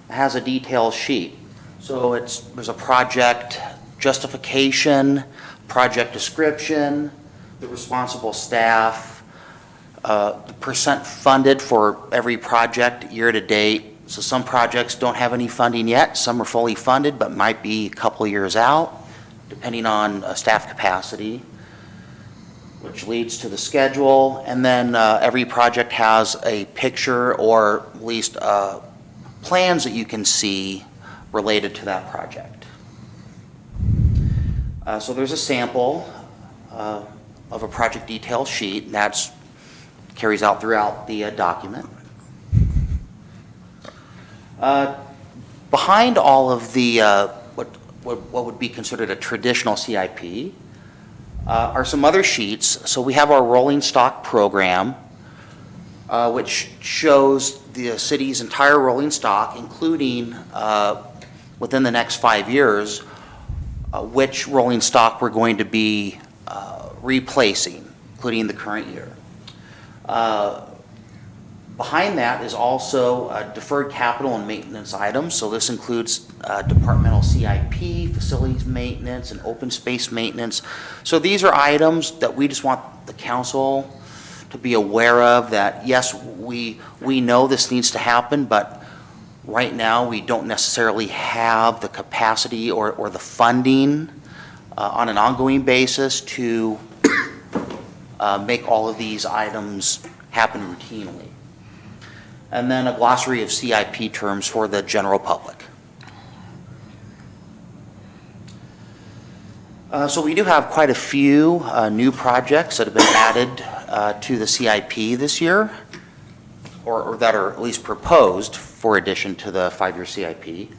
Speaker 13: has a detail sheet. So there's a project justification, project description, the responsible staff, the percent funded for every project year to date. So some projects don't have any funding yet, some are fully funded but might be a couple years out, depending on staff capacity, which leads to the schedule. And then every project has a picture or at least plans that you can see related to that project. So there's a sample of a project detail sheet, and that's carries out throughout the document. Behind all of the what would be considered a traditional CIP are some other sheets. So we have our rolling stock program, which shows the city's entire rolling stock, including within the next 5 years, which rolling stock we're going to be replacing, including the current year. Behind that is also deferred capital and maintenance items. So this includes departmental CIP, facilities maintenance, and open space maintenance. So these are items that we just want the council to be aware of, that yes, we know this needs to happen, but right now we don't necessarily have the capacity or the funding on an ongoing basis to make all of these items happen routinely. And then a glossary of CIP terms for the general public. So we do have quite a few new projects that have been added to the CIP this year, or that are at least proposed for addition to the 5-year CIP.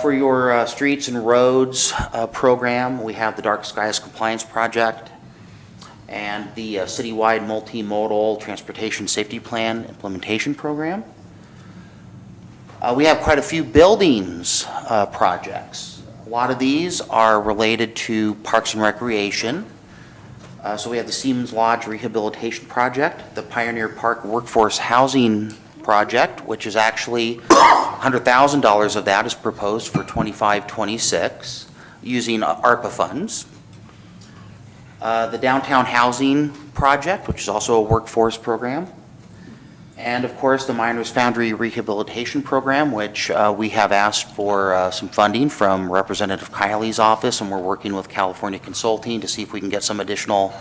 Speaker 13: For your streets and roads program, we have the Dark Skies Compliance Project and the citywide multimodal transportation safety plan implementation program. We have quite a few buildings projects. A lot of these are related to Parks and Recreation. So we have the Siemens Lodge Rehabilitation Project, the Pioneer Park Workforce Housing Project, which is actually $100,000 of that is proposed for 25-26 using ARPA funds. The Downtown Housing Project, which is also a workforce program. And of course, the Miners Foundry Rehabilitation Program, which we have asked for some funding from Representative Kiley's office, and we're working with California Consulting to see if we can get some additional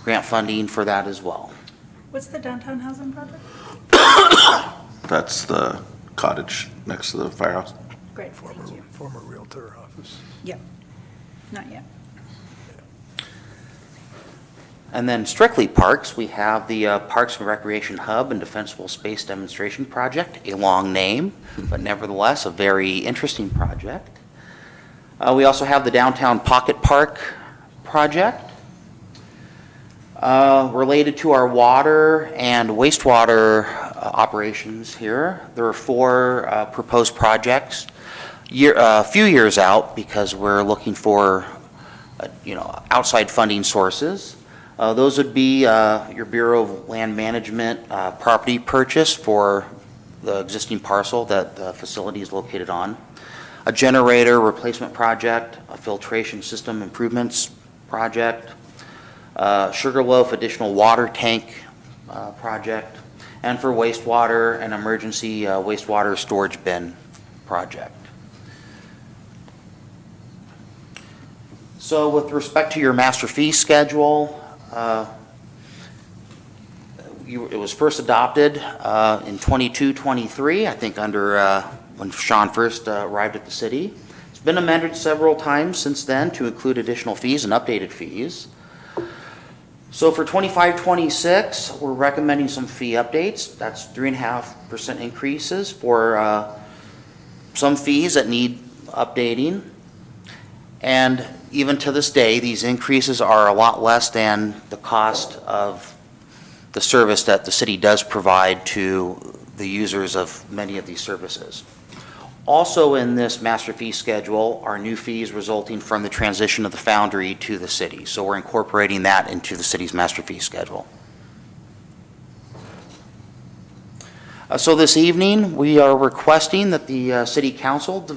Speaker 13: grant funding for that as well.
Speaker 2: What's the downtown housing project?
Speaker 5: That's the cottage next to the firehouse.
Speaker 2: Great, thank you.
Speaker 1: Former Realtor office.
Speaker 2: Yep, not yet.
Speaker 13: And then strictly parks, we have the Parks and Recreation Hub and Defensible Space Demonstration Project, a long name, but nevertheless a very interesting project. We also have the Downtown Pocket Park Project. Related to our water and wastewater operations here, there are 4 proposed projects, a few years out, because we're looking for outside funding sources. Those would be your Bureau of Land Management property purchase for the existing parcel that the facility is located on, a generator replacement project, a filtration system improvements project, Sugarloaf additional water tank project, and for wastewater, an emergency wastewater storage bin project. So with respect to your master fee schedule, it was first adopted in 22-23, I think under when Sean first arrived at the city. It's been amended several times since then to include additional fees and updated fees. So for 25-26, we're recommending some fee updates. That's 3.5% increases for some fees that need updating. And even to this day, these increases are a lot less than the cost of the service that the city does provide to the users of many of these services. Also in this master fee schedule are new fees resulting from the transition of the foundry to the city. So we're incorporating that into the city's master fee schedule. So this evening, we are requesting that the city council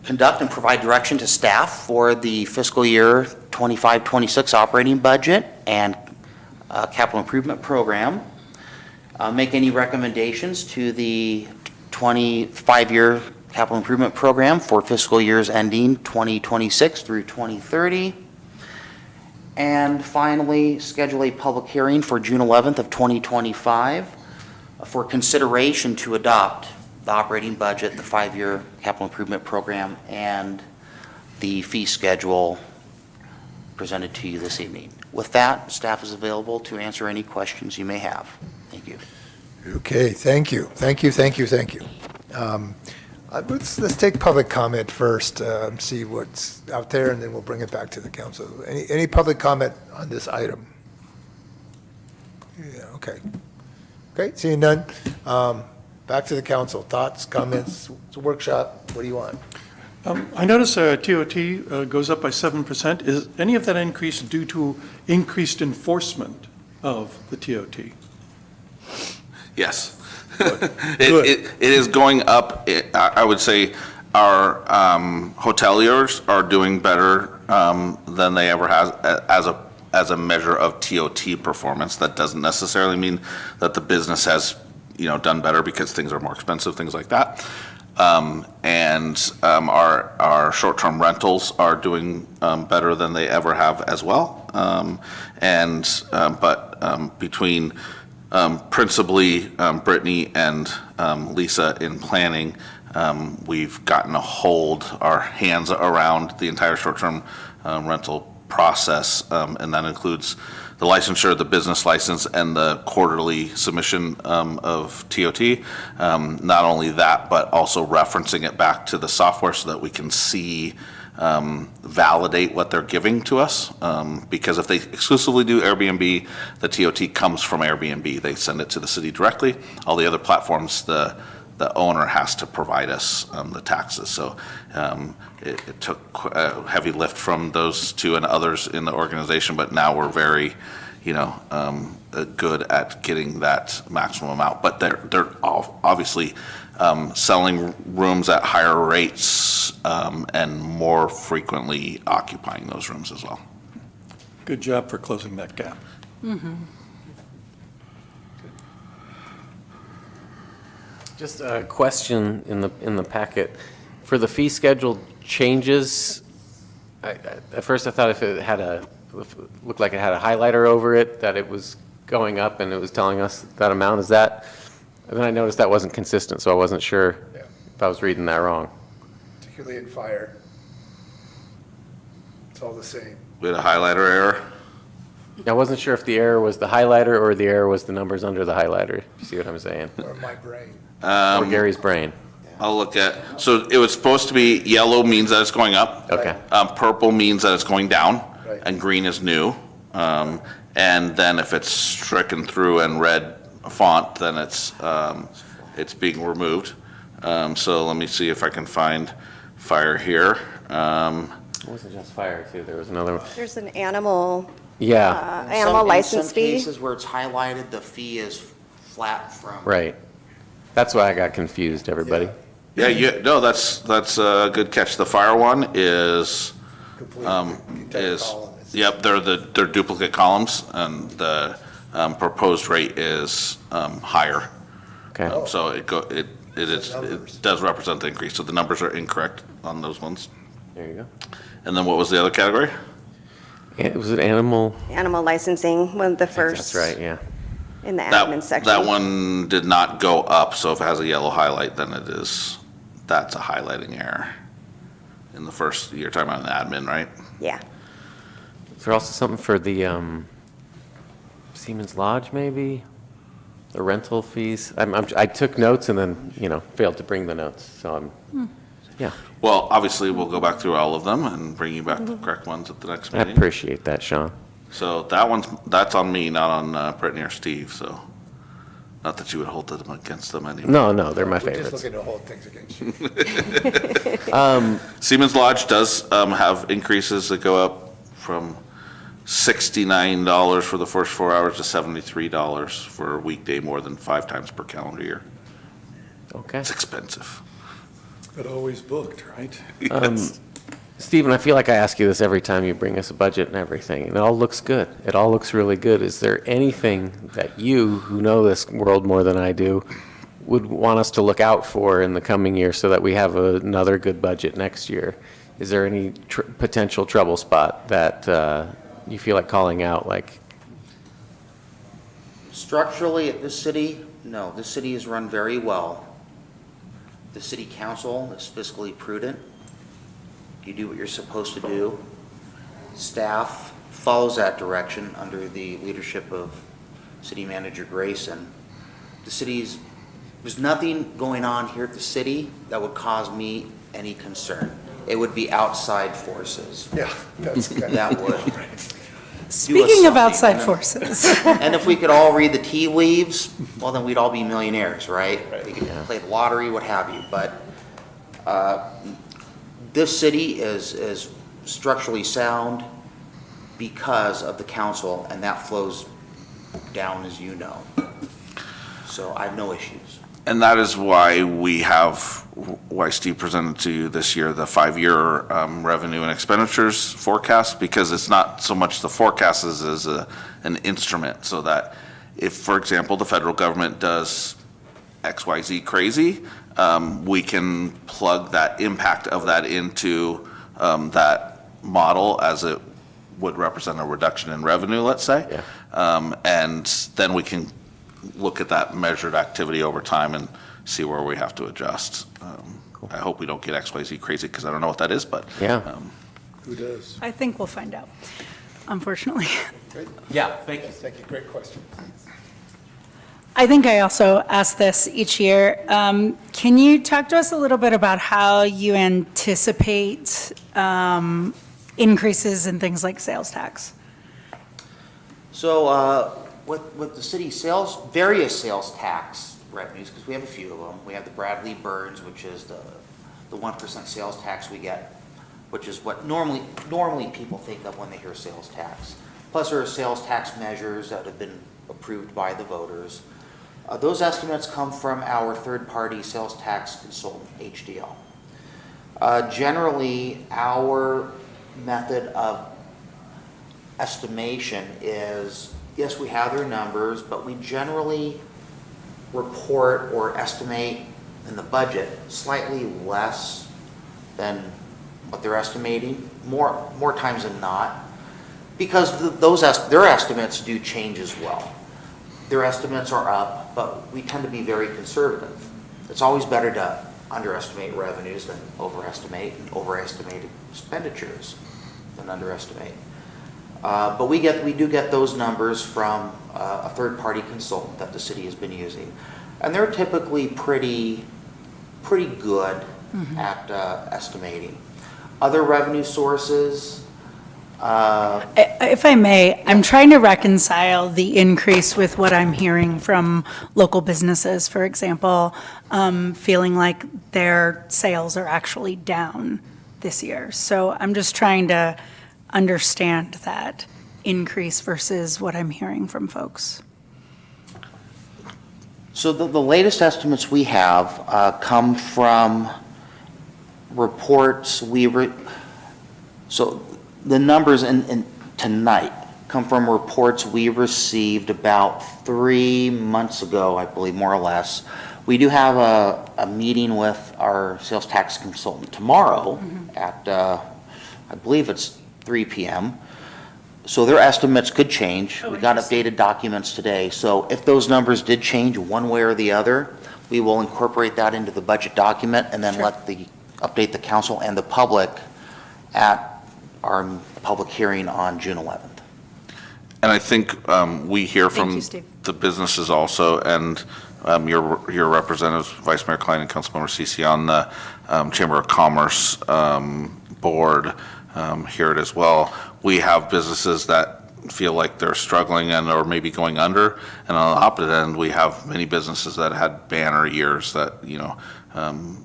Speaker 13: conduct and provide direction to staff for the fiscal year 25-26 operating budget and capital improvement program. Make any recommendations to the 25-year capital improvement program for fiscal years ending 2026 through 2030. And finally, schedule a public hearing for June 11th of 2025 for consideration to adopt the operating budget, the 5-year capital improvement program, and the fee schedule presented to you this evening. With that, staff is available to answer any questions you may have. Thank you.
Speaker 1: Okay, thank you. Let's take public comment first, see what's out there, and then we'll bring it back to the council. Any public comment on this item? Yeah, okay. Okay, seeing none. Back to the council. Thoughts, comments? It's a workshop. What do you want?
Speaker 3: I notice TOT goes up by 7%. Is any of that increase due to increased enforcement of the TOT?
Speaker 5: Yes. It is going up. I would say our hoteliers are doing better than they ever has as a measure of TOT performance. That doesn't necessarily mean that the business has, done better because things are more expensive, things like that. Our short-term rentals are doing better than they ever have as well. But between principally Brittany and Lisa in planning, we've gotten our hands around the entire short-term rental process, and that includes the licensure, the business license, and the quarterly submission of TOT. Not only that, but also referencing it back to the software so that we can see, validate what they're giving to us. Because if they exclusively do Airbnb, the TOT comes from Airbnb. They send it to the city directly. All the other platforms, the owner has to provide us the taxes. So it took a heavy lift from those two and others in the organization, but now we're very, good at getting that maximum amount. But they're obviously selling rooms at higher rates and more frequently occupying those rooms as well.
Speaker 3: Good job for closing that gap.
Speaker 6: Just a question in the packet. For the fee schedule changes, at first I thought if it looked like it had a highlighter over it, that it was going up and it was telling us that amount. Is that, and then I noticed that wasn't consistent, so I wasn't sure if I was reading that wrong.
Speaker 1: Particularly in fire. It's all the same.
Speaker 5: We had a highlighter error.
Speaker 6: I wasn't sure if the error was the highlighter or the error was the numbers under the highlighter. You see what I'm saying?
Speaker 1: Or my brain.
Speaker 6: Or Gary's brain.
Speaker 5: I'll look at, so it was supposed to be yellow means that it's going up.
Speaker 6: Okay.
Speaker 5: Purple means that it's going down.
Speaker 1: Right.
Speaker 5: And green is new. And then if it's stricken through and red font, then it's being removed. So let me see if I can find fire here.
Speaker 6: It wasn't just fire, too. There was another one.
Speaker 4: There's an animal,
Speaker 6: Yeah,
Speaker 4: animal license
Speaker 13: In some
Speaker 4: fee.
Speaker 13: cases where it's highlighted, the fee is flat from.
Speaker 6: right. That's why I got confused, everybody.
Speaker 5: No, that's a good catch. The fire one is, yep, they're duplicate columns, and the proposed rate is higher.
Speaker 6: Okay.
Speaker 5: So it does represent the increase. So the numbers are incorrect on those ones.
Speaker 6: There you go.
Speaker 5: And then what was the other category?
Speaker 6: It was an animal.
Speaker 4: Animal licensing, one of the first.
Speaker 6: That's right, yeah.
Speaker 4: In the admin section.
Speaker 5: That one did not go up, so if it has a yellow highlight, then that's a highlighting error. In the first, you're talking about the admin, right?
Speaker 4: Yeah.
Speaker 6: Is there also something for the Siemens Lodge, maybe? The rental fees? I took notes and then, failed to bring the notes, so yeah.
Speaker 5: Well, obviously, we'll go back through all of them and bring you back the correct ones at the next
Speaker 6: I
Speaker 5: meeting.
Speaker 6: appreciate that, Sean.
Speaker 5: So that's on me, not on Brittany or Steve, so not that you would hold them against them anymore.
Speaker 6: No, they're my
Speaker 1: We're just
Speaker 6: favorites.
Speaker 1: looking to hold things against you.
Speaker 5: Siemens Lodge does have increases that go up from $69 for the first 4 hours to $73 for a weekday more than 5 times per calendar year.
Speaker 6: Okay.
Speaker 5: It's expensive.
Speaker 3: But always booked, right?
Speaker 6: Stephen, I feel like I ask you this every time you bring us a budget and everything, and it all looks good. It all looks really good. Is there anything that you, who know this world more than I do, would want us to look out for in the coming year so that we have another good budget next year? Is there any potential trouble spot that you feel like calling out, like?
Speaker 13: Structurally, at this city, no, this city is run very well. The city council is fiscally prudent. You do what you're supposed to do. Staff follows that direction under the leadership of City Manager Grayson. There's nothing going on here at the city that would cause me any concern. It would be outside forces
Speaker 1: Yeah, that's good.
Speaker 13: that would.
Speaker 2: Speaking of
Speaker 13: something,
Speaker 2: outside
Speaker 13: and then-
Speaker 2: forces.
Speaker 13: And if we could all read the tea leaves, well, then we'd all be millionaires, right? We could play the lottery, what have you, but this city is structurally sound because of the council, and that flows down, as you know. So I have no issues.
Speaker 5: And that is why Steve presented to you this year the 5-year revenue and expenditures forecast, because it's not so much the forecast as an instrument, so that if, for example, the federal government does XYZ crazy, we can plug that impact of that into that model as it would represent a reduction in revenue, let's say.
Speaker 6: Yeah.
Speaker 5: And then we can look at that measured activity over time and see where we have to adjust. I hope we don't get XYZ crazy, because I don't know what that is, but.
Speaker 6: Yeah.
Speaker 1: Who does?
Speaker 2: I think we'll find out, unfortunately.
Speaker 12: Yeah, thank you.
Speaker 1: Thank you, great question.
Speaker 2: I think I also ask this each year. Can you talk to us a little bit about how you anticipate increases in things like sales tax?
Speaker 13: So with the city sales, various sales tax revenues, because we have a few of them. We have the Bradley Burns, which is the 1% sales tax we get, which is what normally people think of when they hear sales tax. Plus there are sales tax measures that have been approved by the voters. Those estimates come from our third-party sales tax consultant, HDL. Generally, our method of estimation is, yes, we have their numbers, but we generally report or estimate in the budget slightly less than what they're estimating, more times than not, because their estimates do change as well. Their estimates are up, but we tend to be very conservative. It's always better to underestimate revenues than overestimate, and overestimate expenditures than underestimate. But we do get those numbers from a third-party consultant that the city has been using. And they're typically pretty good at estimating. Other revenue sources,
Speaker 2: If I may, I'm trying to reconcile the increase with what I'm hearing from local businesses, for example, feeling like their sales are actually down this year. So I'm just trying to understand that increase versus what I'm hearing from folks.
Speaker 13: so the latest estimates we have come from reports so the numbers in tonight come from reports we received about 3 months ago, I believe, more or less. We do have a meeting with our sales tax consultant tomorrow at, I believe it's 3 p.m. So their estimates could change. We got updated documents today. So if those numbers did change one way or the other, we will incorporate that into the budget document and then update the council and the public at our public hearing on June 11th.
Speaker 5: And I think we hear
Speaker 2: Thank you,
Speaker 5: from
Speaker 2: Steve.
Speaker 5: the businesses also, and your representatives, Vice Mayor Klein and Councilmember Cece on the Chamber of Commerce board hear it as well. We have businesses that feel like they're struggling and or maybe going under, and on the opposite end, we have many businesses that had banner years that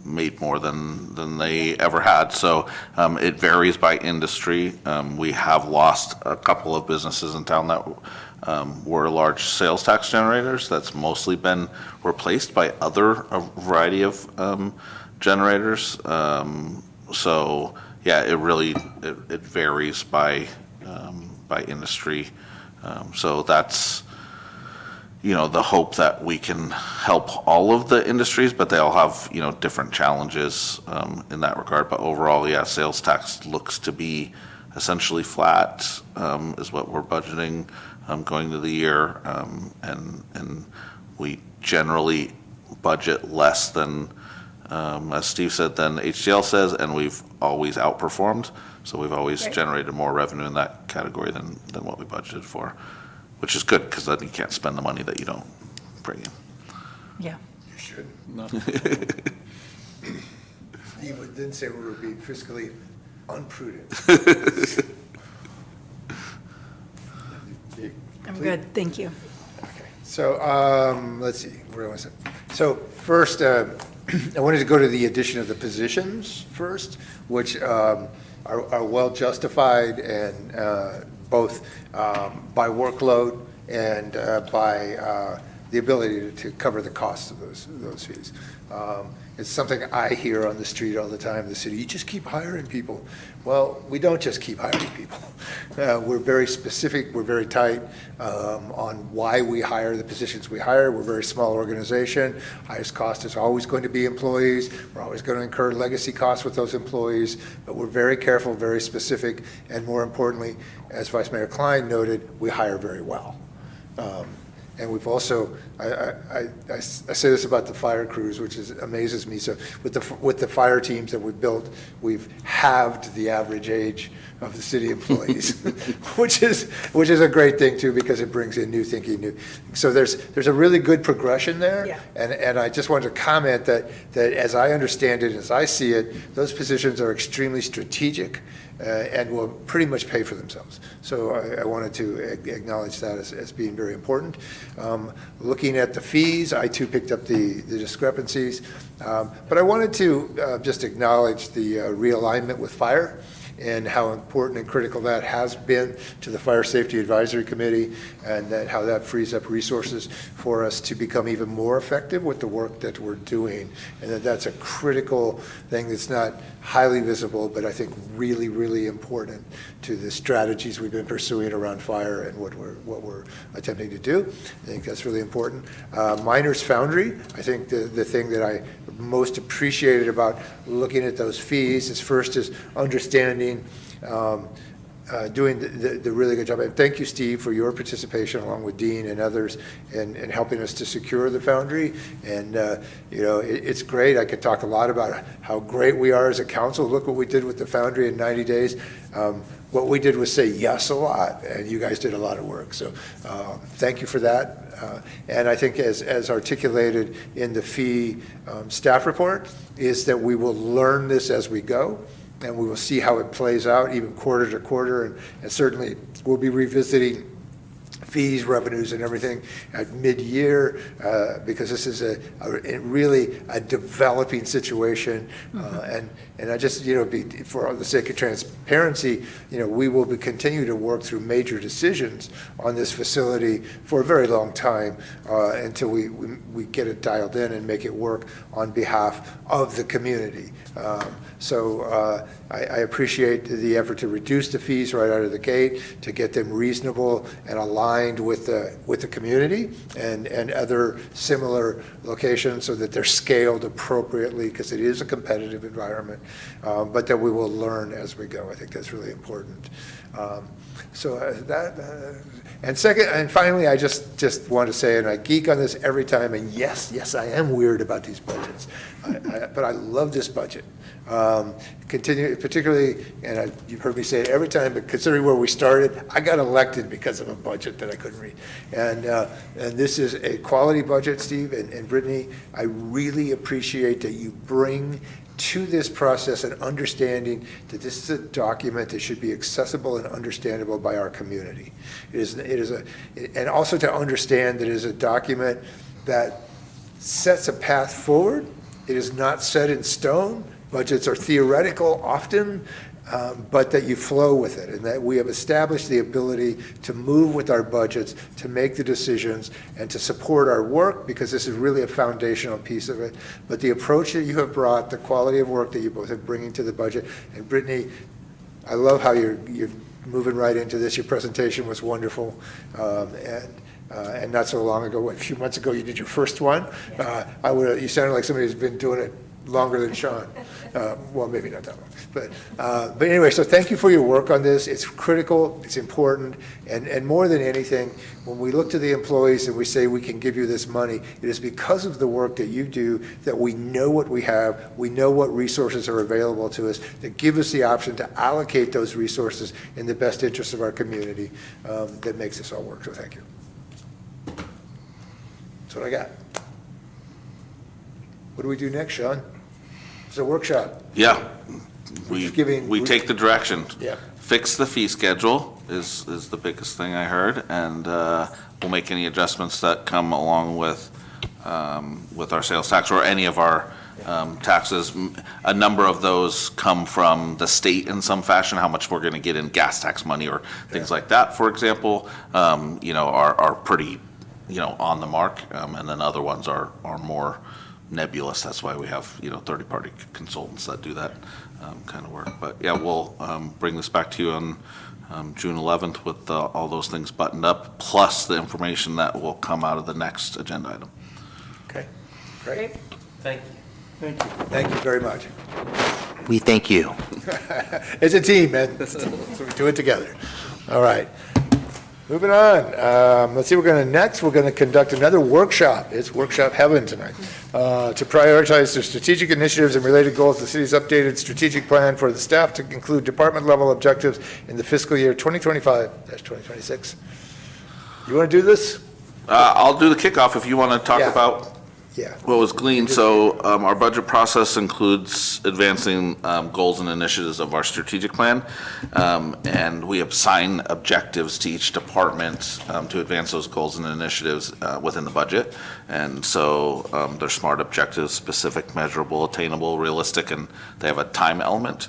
Speaker 5: made more than they ever had. So it varies by industry. We have lost a couple of businesses in town that were large sales tax generators. That's mostly been replaced by a variety of generators. So yeah, it varies by industry. So that's the hope that we can help all of the industries, but they all have, different challenges in that regard. But overall, yeah, sales tax looks to be essentially flat, is what we're budgeting going to the year. And we generally budget less than, as Steve said, than HDL says, and we've always outperformed. So we've always generated more revenue in that category than what we budgeted for. Which is good, because then you can't spend the money that you don't bring in.
Speaker 2: Yeah.
Speaker 1: You should. Steve would then say we were being fiscally unprudent.
Speaker 2: I'm good, thank you.
Speaker 1: So, let's see, where was it? So first, I wanted to go to the addition of the positions first, which are well justified and both by workload and by the ability to cover the costs of those fees. It's something I hear on the street all the time in the city. You just keep hiring people. Well, we don't just keep hiring people. We're very specific, we're very tight on why we hire the positions we hire. We're a very small organization. Highest cost is always going to be employees. We're always going to incur legacy costs with those employees, but we're very careful, very specific, and more importantly, as Vice Mayor Klein noted, we hire very well. And we've also, I say this about the fire crews, which amazes me. So with the fire teams that we've built, we've halved the average age of the city employees, which is a great thing too, because it brings in new thinking, So there's a really good progression there.
Speaker 2: Yeah.
Speaker 1: And I just wanted to comment that as I understand it, as I see it, those positions are extremely strategic and will pretty much pay for themselves. So I wanted to acknowledge that as being very important. Looking at the fees, I too picked up the discrepancies, but I wanted to just acknowledge the realignment with fire and how important and critical that has been to the Fire Safety Advisory Committee, and how that frees up resources for us to become even more effective with the work that we're doing. And that's a critical thing that's not highly visible, but I think really, really important to the strategies we've been pursuing around fire and what we're attempting to do. I think that's really important. Miners Foundry, I think the thing that I most appreciated about looking at those fees is first is understanding doing the really good job. And thank you, Steve, for your participation along with Dean and others in helping us to secure the foundry. And, it's great. I could talk a lot about how great we are as a council. Look what we did with the foundry in 90 days. What we did was say yes a lot, and you guys did a lot of work. So thank you for that. And I think as articulated in the fee staff report is that we will learn this as we go. And we will see how it plays out, even quarter to quarter, and certainly we'll be revisiting fees, revenues, and everything at mid-year, because this is really a developing situation. And I just, for the sake of transparency, we will continue to work through major decisions on this facility for a very long time until we get it dialed in and make it work on behalf of the community. So I appreciate the effort to reduce the fees right out of the gate, to get them reasonable and aligned with the community and other similar locations so that they're scaled appropriately, because it is a competitive environment, but that we will learn as we go. I think that's really important. And second, and finally, I just want to say, and I geek on this every time, and yes, I am weird about these budgets, but I love this budget. Continue, particularly, and you've heard me say it every time, but considering where we started, I got elected because of a budget that I couldn't read. And this is a quality budget, Steve and Brittany. I really appreciate that you bring to this process an understanding that this is a document that should be accessible and understandable by our community. And also to understand that it is a document that sets a path forward. It is not set in stone. Budgets are theoretical often, but that you flow with it, and that we have established the ability to move with our budgets, to make the decisions, and to support our work, because this is really a foundational piece of it. But the approach that you have brought, the quality of work that you both are bringing to the budget, and Brittany, I love how you're moving right into this. Your presentation was wonderful, and not so long ago, a few months ago, you did your first one. You sounded like somebody who's been doing it longer than Sean. Well, maybe not that long. But anyway, so thank you for your work on this. It's critical, it's important, and more than anything, when we look to the employees and we say we can give you this money, it is because of the work that you do that we know what we have, we know what resources are available to us, that give us the option to allocate those resources in the best interest of our community, that makes this all work. So thank you. That's what I got. What do we do next, Sean? It's a workshop.
Speaker 5: Yeah, we,
Speaker 1: giving-
Speaker 5: we take the direction.
Speaker 1: Yeah.
Speaker 5: Fix the fee schedule is the biggest thing I heard, and we'll make any adjustments that come along with our sales tax or any of our taxes. A number of those come from the state in some fashion, how much we're going to get in gas tax money or things like that, for example, are pretty, on the mark, and then other ones are more nebulous. That's why we have, third-party consultants that do that kind of work. But yeah, we'll bring this back to you on June 11th with all those things buttoned up, plus the information that will come out of the next agenda item.
Speaker 1: Okay, great.
Speaker 12: Thank you.
Speaker 1: Thank you very much.
Speaker 13: We thank you.
Speaker 1: It's a team, man. So we do it together. All right. Moving on. Let's see, we're going to conduct another workshop. It's workshop heaven tonight. To prioritize the strategic initiatives and related goals, the city's updated strategic plan for the staff to include department-level objectives in the fiscal year 2025-2026. You want to do this?
Speaker 5: I'll do the kickoff if you want to talk
Speaker 1: Yeah.
Speaker 5: about
Speaker 1: Yeah.
Speaker 5: what was gleaned. So our budget process includes advancing goals and initiatives of our strategic plan. And we assign objectives to each department to advance those goals and initiatives within the budget. And so they're SMART objectives, specific, measurable, attainable, realistic, and they have a time element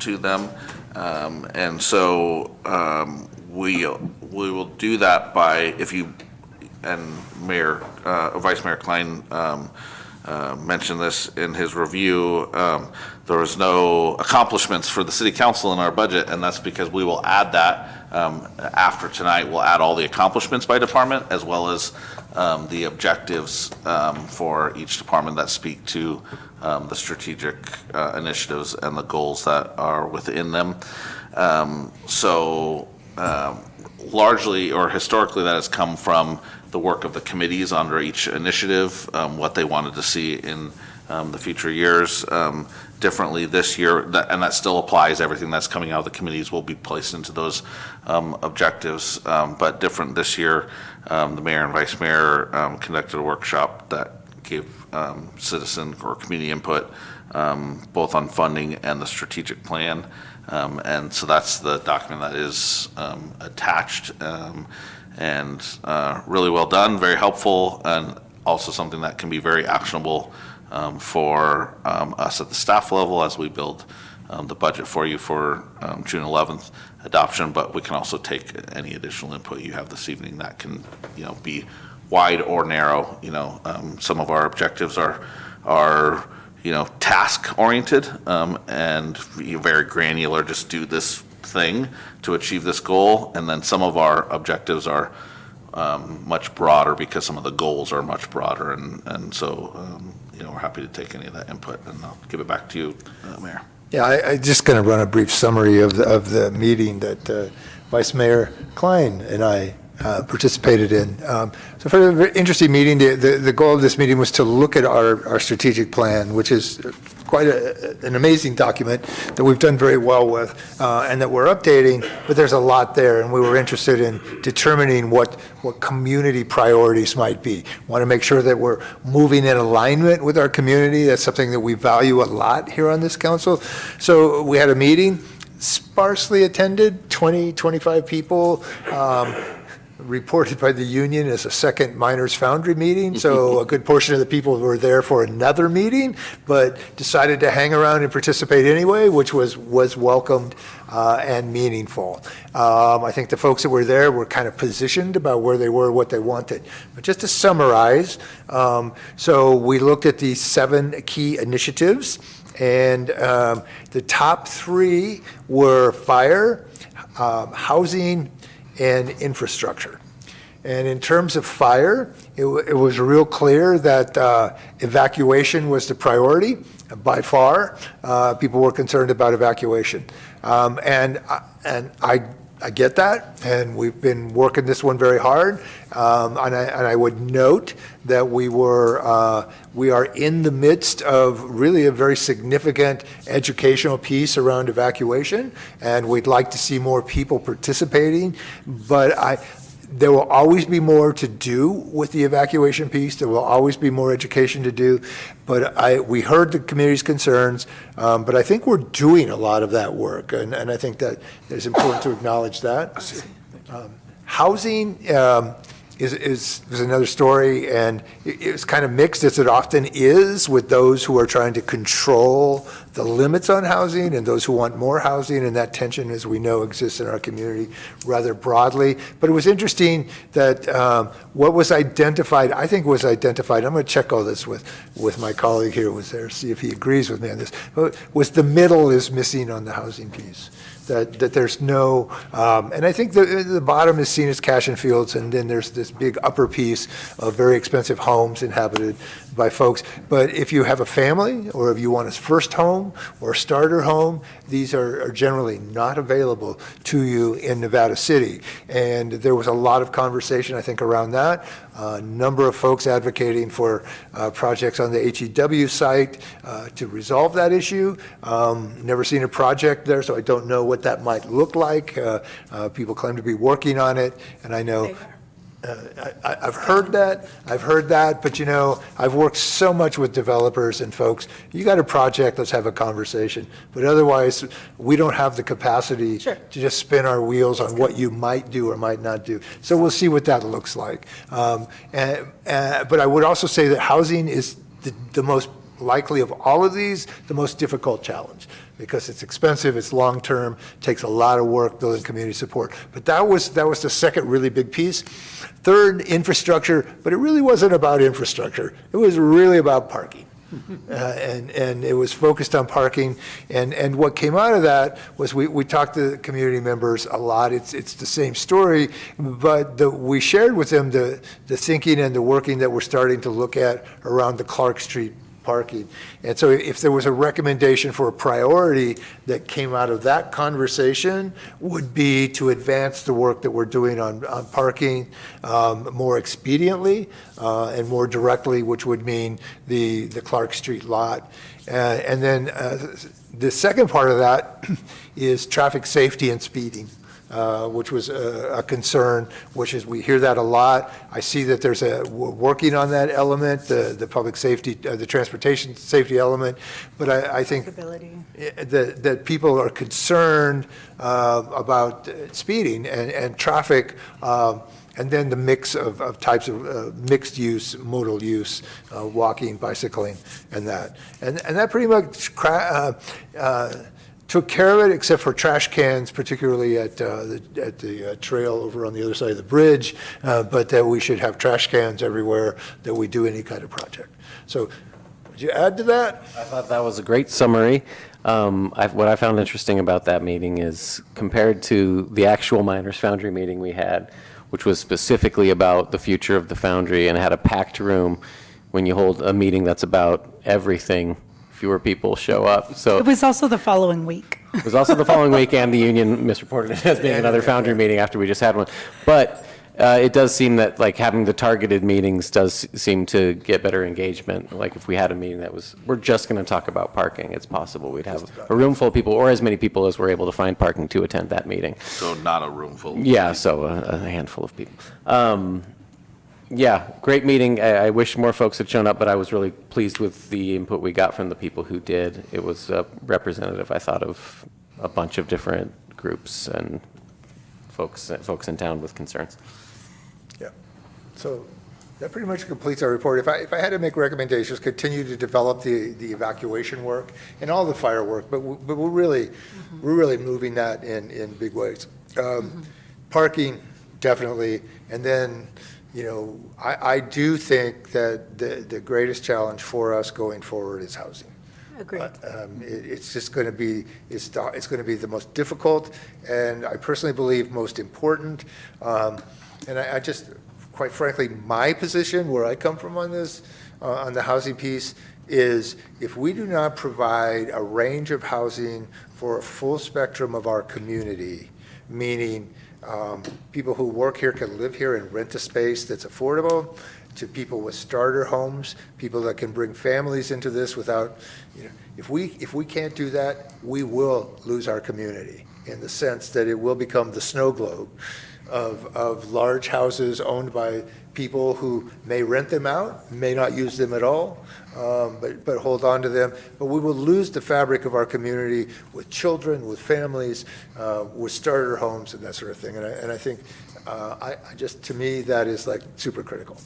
Speaker 5: to them. And so we will do that by, and Vice Mayor Klein mentioned this in his review, there was no accomplishments for the city council in our budget, and that's because we will add that. After tonight, we'll add all the accomplishments by department, as well as the objectives for each department that speak to the strategic initiatives and the goals that are within them. Largely or historically, that has come from the work of the committees under each initiative, what they wanted to see in the future years. Differently this year, and that still applies, everything that's coming out of the committees will be placed into those objectives, but different this year. The mayor and vice mayor conducted a workshop that gave citizen or community input both on funding and the strategic plan. And so that's the document that is attached, and really well done, very helpful, and also something that can be very actionable for us at the staff level as we build the budget for you for June 11th adoption. But we can also take any additional input you have this evening that can, be wide or narrow. Some of our objectives are task oriented and very granular, just do this thing to achieve this goal. And then some of our objectives are much broader because some of the goals are much broader. And so, we're happy to take any of that input, and I'll give it back to you, Mayor.
Speaker 1: Yeah, I just going to run a brief summary of the meeting that Vice Mayor Klein and I participated in. So for a very interesting meeting, the goal of this meeting was to look at our strategic plan, which is quite an amazing document that we've done very well with, and that we're updating, but there's a lot there, and we were interested in determining what community priorities might be. Want to make sure that we're moving in alignment with our community. That's something that we value a lot here on this council. So we had a meeting, sparsely attended, 20, 25 people, reported by the union as a second Miners Foundry meeting, so a good portion of the people were there for another meeting, but decided to hang around and participate anyway, which was welcomed and meaningful. I think the folks that were there were kind of positioned about where they were, what they wanted. But just to summarize, so we looked at these 7 key initiatives, and the top 3 were fire, housing, and infrastructure. And in terms of fire, it was real clear that evacuation was the priority by far. People were concerned about evacuation. And I get that, and we've been working this one very hard. And I would note that we are in the midst of really a very significant educational piece around evacuation, and we'd like to see more people participating. But There will always be more to do with the evacuation piece. There will always be more education to do. But we heard the community's concerns, but I think we're doing a lot of that work. And I think that it's important to acknowledge that. Housing is another story, and it's kind of mixed, as it often is, with those who are trying to control the limits on housing and those who want more housing, and that tension, as we know, exists in our community rather broadly. But it was interesting that what was identified, I think was identified, I'm going to check all this with my colleague here who was there, see if he agrees with me on this, but was the middle is missing on the housing piece. That there's no, and I think the bottom is seen as cash and fields, and then there's this big upper piece of very expensive homes inhabited by folks. But if you have a family, or if you want a first home or a starter home, these are generally not available to you in Nevada City. And there was a lot of conversation, I think, around that. A number of folks advocating for projects on the HEW site to resolve that issue. Never seen a project there, so I don't know what that might look like. People claim to be working on it, and I know I've heard that, but you know, I've worked so much with developers and folks. You got a project, let's have a conversation. But otherwise, we don't have the capacity to just spin our wheels on what you might do or might not do. So we'll see what that looks like. But I would also say that housing is the most likely of all of these, the most difficult challenge, because it's expensive, it's long-term, takes a lot of work building community support. But that was the second really big piece. Third, infrastructure, but it really wasn't about infrastructure. It was really about parking. And it was focused on parking. And what came out of that was we talked to community members a lot. It's the same story, but we shared with them the thinking and the working that we're starting to look at around the Clark Street parking. And so if there was a recommendation for a priority that came out of that conversation, would be to advance the work that we're doing on parking more expediently and more directly, which would mean the Clark Street lot. And then the second part of that is traffic safety and speeding. Which was a concern, which is, we hear that a lot. I see that we're working on that element, the public safety, the transportation safety element, but I think that people are concerned about speeding and traffic, and then the mix of types of mixed use, modal use, walking, bicycling, and that. And that pretty much took care of it, except for trash cans, particularly at the trail over on the other side of the bridge, but that we should have trash cans everywhere that we do any kind of project. So would you add to that?
Speaker 6: I thought that was a great summary. What I found interesting about that meeting is, compared to the actual Miners Foundry meeting we had, which was specifically about the future of the foundry and had a packed room, when you hold a meeting that's about everything, fewer people show up. So
Speaker 2: It was also the following week.
Speaker 6: it was also the following week, and the union misreported it as being another foundry meeting after we just had one. But it does seem that, like, having the targeted meetings does seem to get better engagement. Like, if we had a meeting that was, we're just going to talk about parking, it's possible we'd have a room full of people, or as many people as were able to find parking to attend that meeting.
Speaker 5: So not a room full.
Speaker 6: Yeah, so a handful of people. Yeah, great meeting. I wish more folks had shown up, but I was really pleased with the input we got from the people who did. It was representative, I thought, of a bunch of different groups and folks in town with concerns.
Speaker 1: Yeah. So that pretty much completes our report. If I had to make recommendations, continue to develop the evacuation work and all the fire work, but we're really moving that in big ways. Parking, definitely, and then, you know, I do think that the greatest challenge for us going forward is housing.
Speaker 2: Agreed.
Speaker 1: It's just going to be, it's going to be the most difficult, and I personally believe most important. And I just, quite frankly, my position, where I come from on this, on the housing piece, is if we do not provide a range of housing for a full spectrum of our community, meaning people who work here can live here and rent a space that's affordable, to people with starter homes, people that can bring families into this without, you know, if we can't do that, we will lose our community, in the sense that it will become the snow globe of large houses owned by people who may rent them out, may not use them at all, but hold on to them. But we will lose the fabric of our community with children, with families, with starter homes and that sort of thing. And I think, I just, to me, that is like super critical.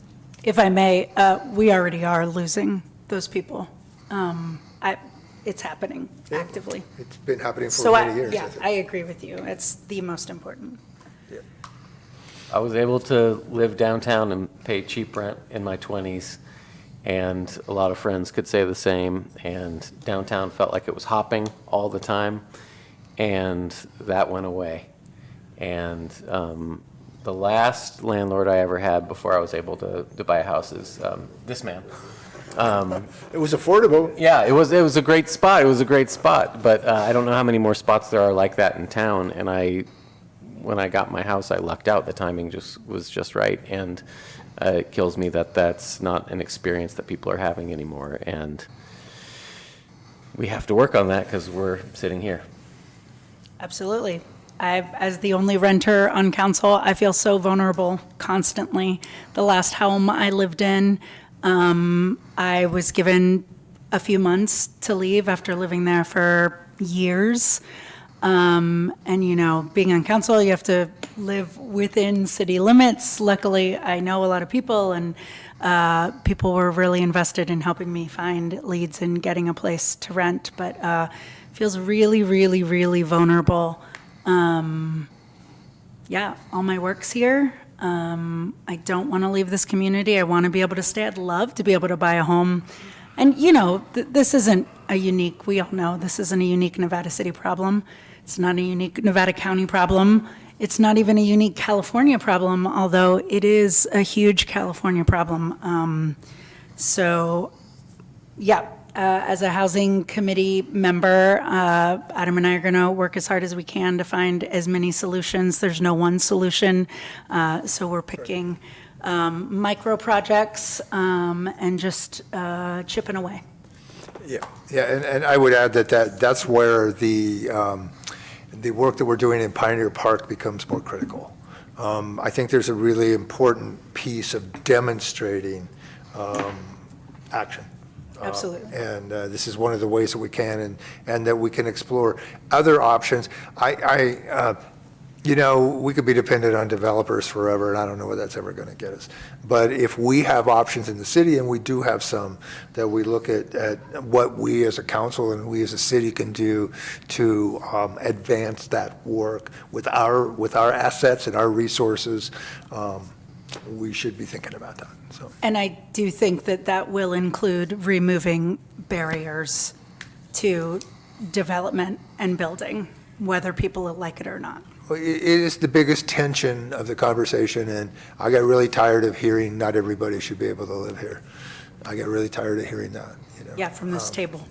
Speaker 2: If I may, we already are losing those people. It's happening actively.
Speaker 1: It's been happening for
Speaker 2: So
Speaker 1: many years, I
Speaker 2: yeah,
Speaker 1: think.
Speaker 2: I agree with you. It's the most important.
Speaker 6: I was able to live downtown and pay cheap rent in my 20s, and a lot of friends could say the same, and downtown felt like it was hopping all the time, and that went away. And the last landlord I ever had before I was able to buy a house is this man.
Speaker 1: It was affordable.
Speaker 6: Yeah, it was a great spot. It was a great spot, but I don't know how many more spots there are like that in town. And when I got my house, I lucked out. The timing was just right, and it kills me that that's not an experience that people are having anymore. And we have to work on that because we're sitting here.
Speaker 2: Absolutely. As the only renter on council, I feel so vulnerable constantly. The last home I lived in, I was given a few months to leave after living there for years. And, being on council, you have to live within city limits. Luckily, I know a lot of people, and people were really invested in helping me find leads and getting a place to rent, but feels really, really, really vulnerable. All my work's here. I don't want to leave this community. I want to be able to stay. I'd love to be able to buy a home. And, this isn't we all know this isn't a unique Nevada City problem. It's not a unique Nevada County problem. It's not even a unique California problem, although it is a huge California problem. As a housing committee member, Adam and I are going to work as hard as we can to find as many solutions. There's no one solution, so we're picking micro projects and just chipping away.
Speaker 1: And I would add that's where the work that we're doing in Pioneer Park becomes more critical. I think there's a really important piece of demonstrating action.
Speaker 2: Absolutely.
Speaker 1: And this is one of the ways that we can, and that we can explore other options. We could be dependent on developers forever, and I don't know where that's ever going to get us. But if we have options in the city, and we do have some, that we look at what we as a council and we as a city can do to advance that work with our assets and our resources, we should be thinking about that. So.
Speaker 2: And I do think that will include removing barriers to development and building, whether people like it or not.
Speaker 1: Well, it is the biggest tension of the conversation, and I got really tired of hearing not everybody should be able to live here. I got really tired of hearing that.
Speaker 2: Yeah, from this table.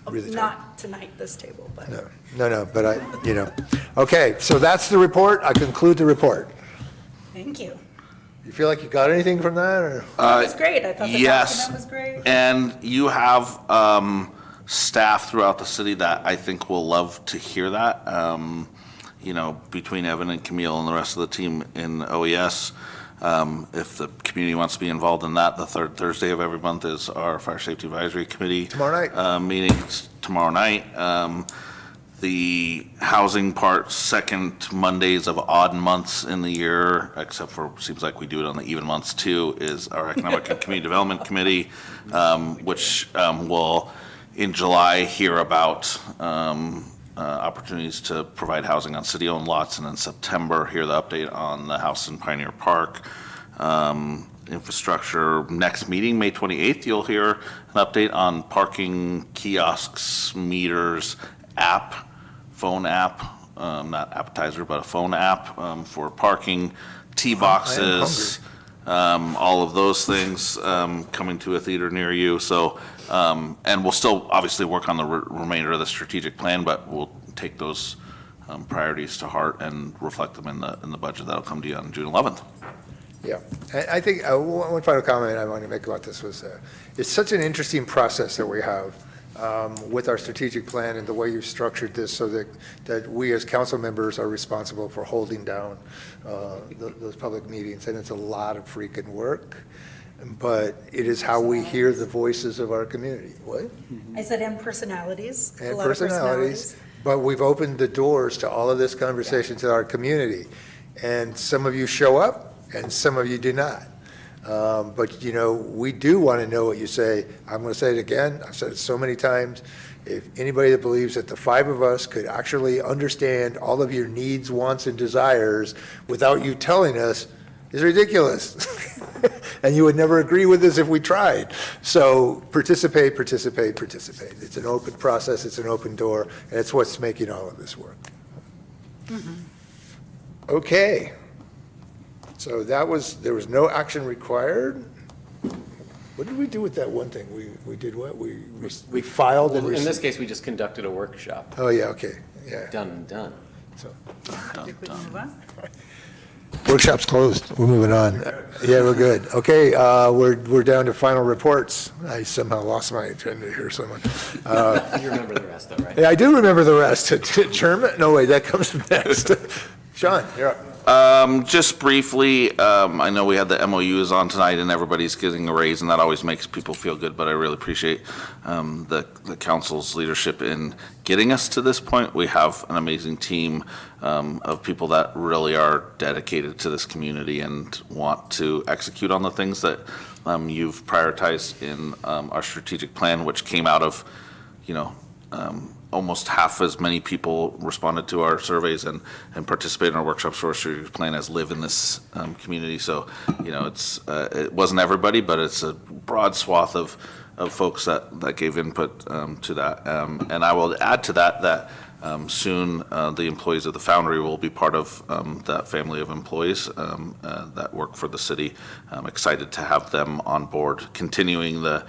Speaker 1: Really tired.
Speaker 2: Not tonight, this table, but.
Speaker 1: No, but Okay, so that's the report. I conclude the report.
Speaker 2: Thank you.
Speaker 1: You feel like you got anything from that, or?
Speaker 2: That was great. I thought the
Speaker 5: Yes.
Speaker 2: document was great.
Speaker 5: And you have staff throughout the city that I think will love to hear that. Between Evan and Camille and the rest of the team in OES, if the community wants to be involved in that, the third Thursday of every month is our Fire Safety Advisory Committee.
Speaker 1: Tomorrow night.
Speaker 5: Meetings tomorrow night. The housing part, second Mondays of odd months in the year, except for, seems like we do it on the even months too, is our Economic and Community Development Committee, which will, in July, hear about opportunities to provide housing on city-owned lots, and in September, hear the update on the house in Pioneer Park. Infrastructure, next meeting, May 28th, you'll hear an update on parking kiosks, meters, phone app, not appetizer, but a phone app for parking, T-boxes, all of those things coming to a theater near you. So, and we'll still obviously work on the remainder of the strategic plan, but we'll take those priorities to heart and reflect them in the budget that'll come to you on June 11th.
Speaker 1: Yeah, I think one final comment I want to make about this was, it's such an interesting process that we have with our strategic plan and the way you've structured this so that we as council members are responsible for holding down those public meetings. And it's a lot of freaking work, but it is how we hear the voices of our community. What?
Speaker 2: I said and personalities. a
Speaker 1: And
Speaker 2: lot of
Speaker 1: personalities, but we've opened the doors to all of this conversation to our community. And some of you show up and some of you do not. But, you know, we do want to know what you say. I'm going to say it again. I've said it so many times. If anybody that believes that the five of us could actually understand all of your needs, wants, and desires without you telling us is ridiculous. And you would never agree with us if we tried. So participate, participate, participate. It's an open process. It's an open door. And it's what's making all of this work. Okay. So there was no action required. What did we do with that one thing? We did what? We filed and
Speaker 6: Well, in this
Speaker 1: received.
Speaker 6: case, we just conducted a workshop.
Speaker 1: Oh, yeah, okay, yeah.
Speaker 6: Done and done.
Speaker 1: So,
Speaker 2: I think we can move on.
Speaker 1: workshop's closed. We're moving on. Yeah, we're good. Okay, we're down to final reports. I somehow lost my agenda here somewhere.
Speaker 6: You remember the rest, though, right?
Speaker 1: Yeah, I do remember the rest. Adjournment? No, wait, that comes next. Sean, you're up.
Speaker 5: Just briefly, I know we had the MOUs on tonight and everybody's getting a raise and that always makes people feel good, but I really appreciate the council's leadership in getting us to this point. We have an amazing team of people that really are dedicated to this community and want to execute on the things that you've prioritized in our strategic plan, which came out of, you know, almost half as many people responded to our surveys and participated in our workshops for our strategic plan as live in this community. So, you know, it wasn't everybody, but it's a broad swath of folks that gave input to that. And I will add to that soon the employees of the Foundry will be part of that family of employees that work for the city. I'm excited to have them on board, continuing the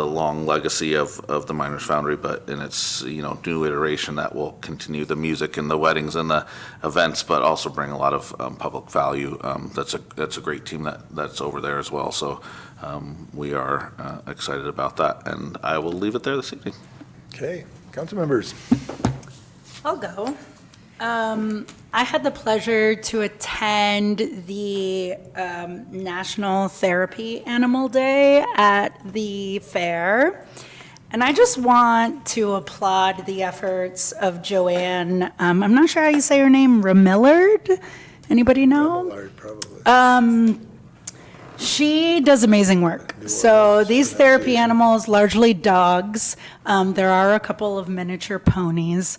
Speaker 5: long legacy of the Miners Foundry, but in its, you know, new iteration that will continue the music and the weddings and the events, but also bring a lot of public value. That's a great team that's over there as well. So we are excited about that, and I will leave it there this evening.
Speaker 1: Okay, council members.
Speaker 2: I'll go. I had the pleasure to attend the National Therapy Animal Day at the fair. And I just want to applaud the efforts of Joanne, I'm not sure how you say her name, Ramillard? Anybody know?
Speaker 1: Millard, probably.
Speaker 2: She does amazing work. So these therapy animals, largely dogs, there are a couple of miniature ponies.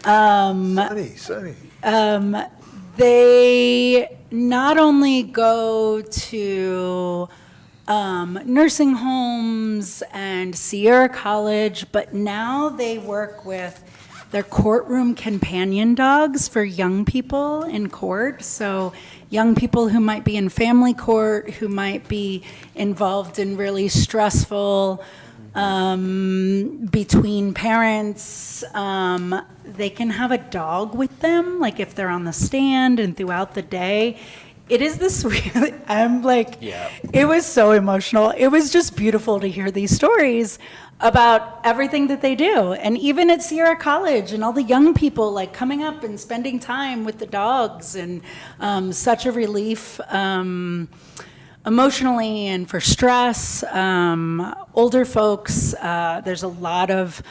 Speaker 1: Sunny.
Speaker 2: They not only go to nursing homes and Sierra College, but now they work with their courtroom companion dogs for young people in court. So young people who might be in family court, who might be involved in really stressful between parents, they can have a dog with them, like if they're on the stand and throughout the day. It is this really, I'm like,
Speaker 6: Yeah.
Speaker 2: It was so emotional. It was just beautiful to hear these stories about everything that they do. And even at Sierra College and all the young people like coming up and spending time with the dogs and such a relief emotionally and for stress. Older folks, there's a lot of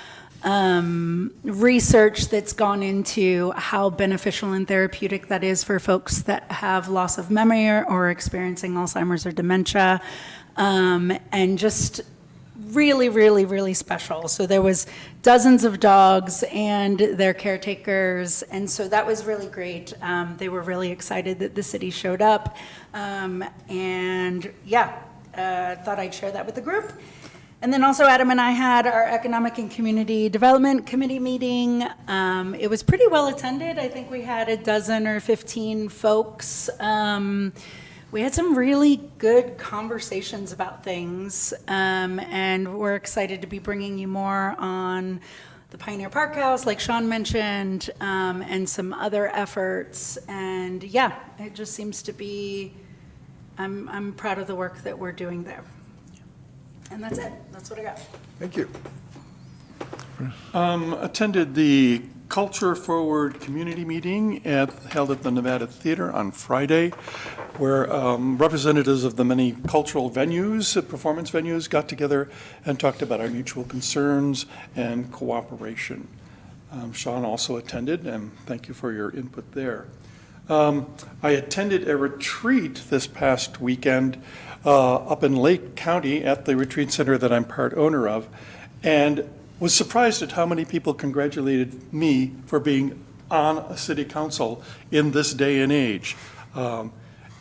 Speaker 2: research that's gone into how beneficial and therapeutic that is for folks that have loss of memory or experiencing Alzheimer's or dementia, and just really, really, really special. So there was dozens of dogs and their caretakers, and so that was really great. They were really excited that the city showed up, and yeah, thought I'd share that with the group. And then also Adam and I had our Economic and Community Development Committee meeting. It was pretty well attended. I think we had a dozen or 15 folks. We had some really good conversations about things, and we're excited to be bringing you more on the Pioneer Park House, like Sean mentioned, and some other efforts. And yeah, it just seems to be, I'm proud of the work that we're doing there. And that's it. That's what I got.
Speaker 1: Thank you.
Speaker 3: Attended the Culture Forward Community Meeting held at the Nevada Theater on Friday, where representatives of the many cultural venues, performance venues, got together and talked about our mutual concerns and cooperation. Sean also attended, and thank you for your input there. I attended a retreat this past weekend up in Lake County at the retreat center that I'm part owner of, and was surprised at how many people congratulated me for being on a city council in this day and age.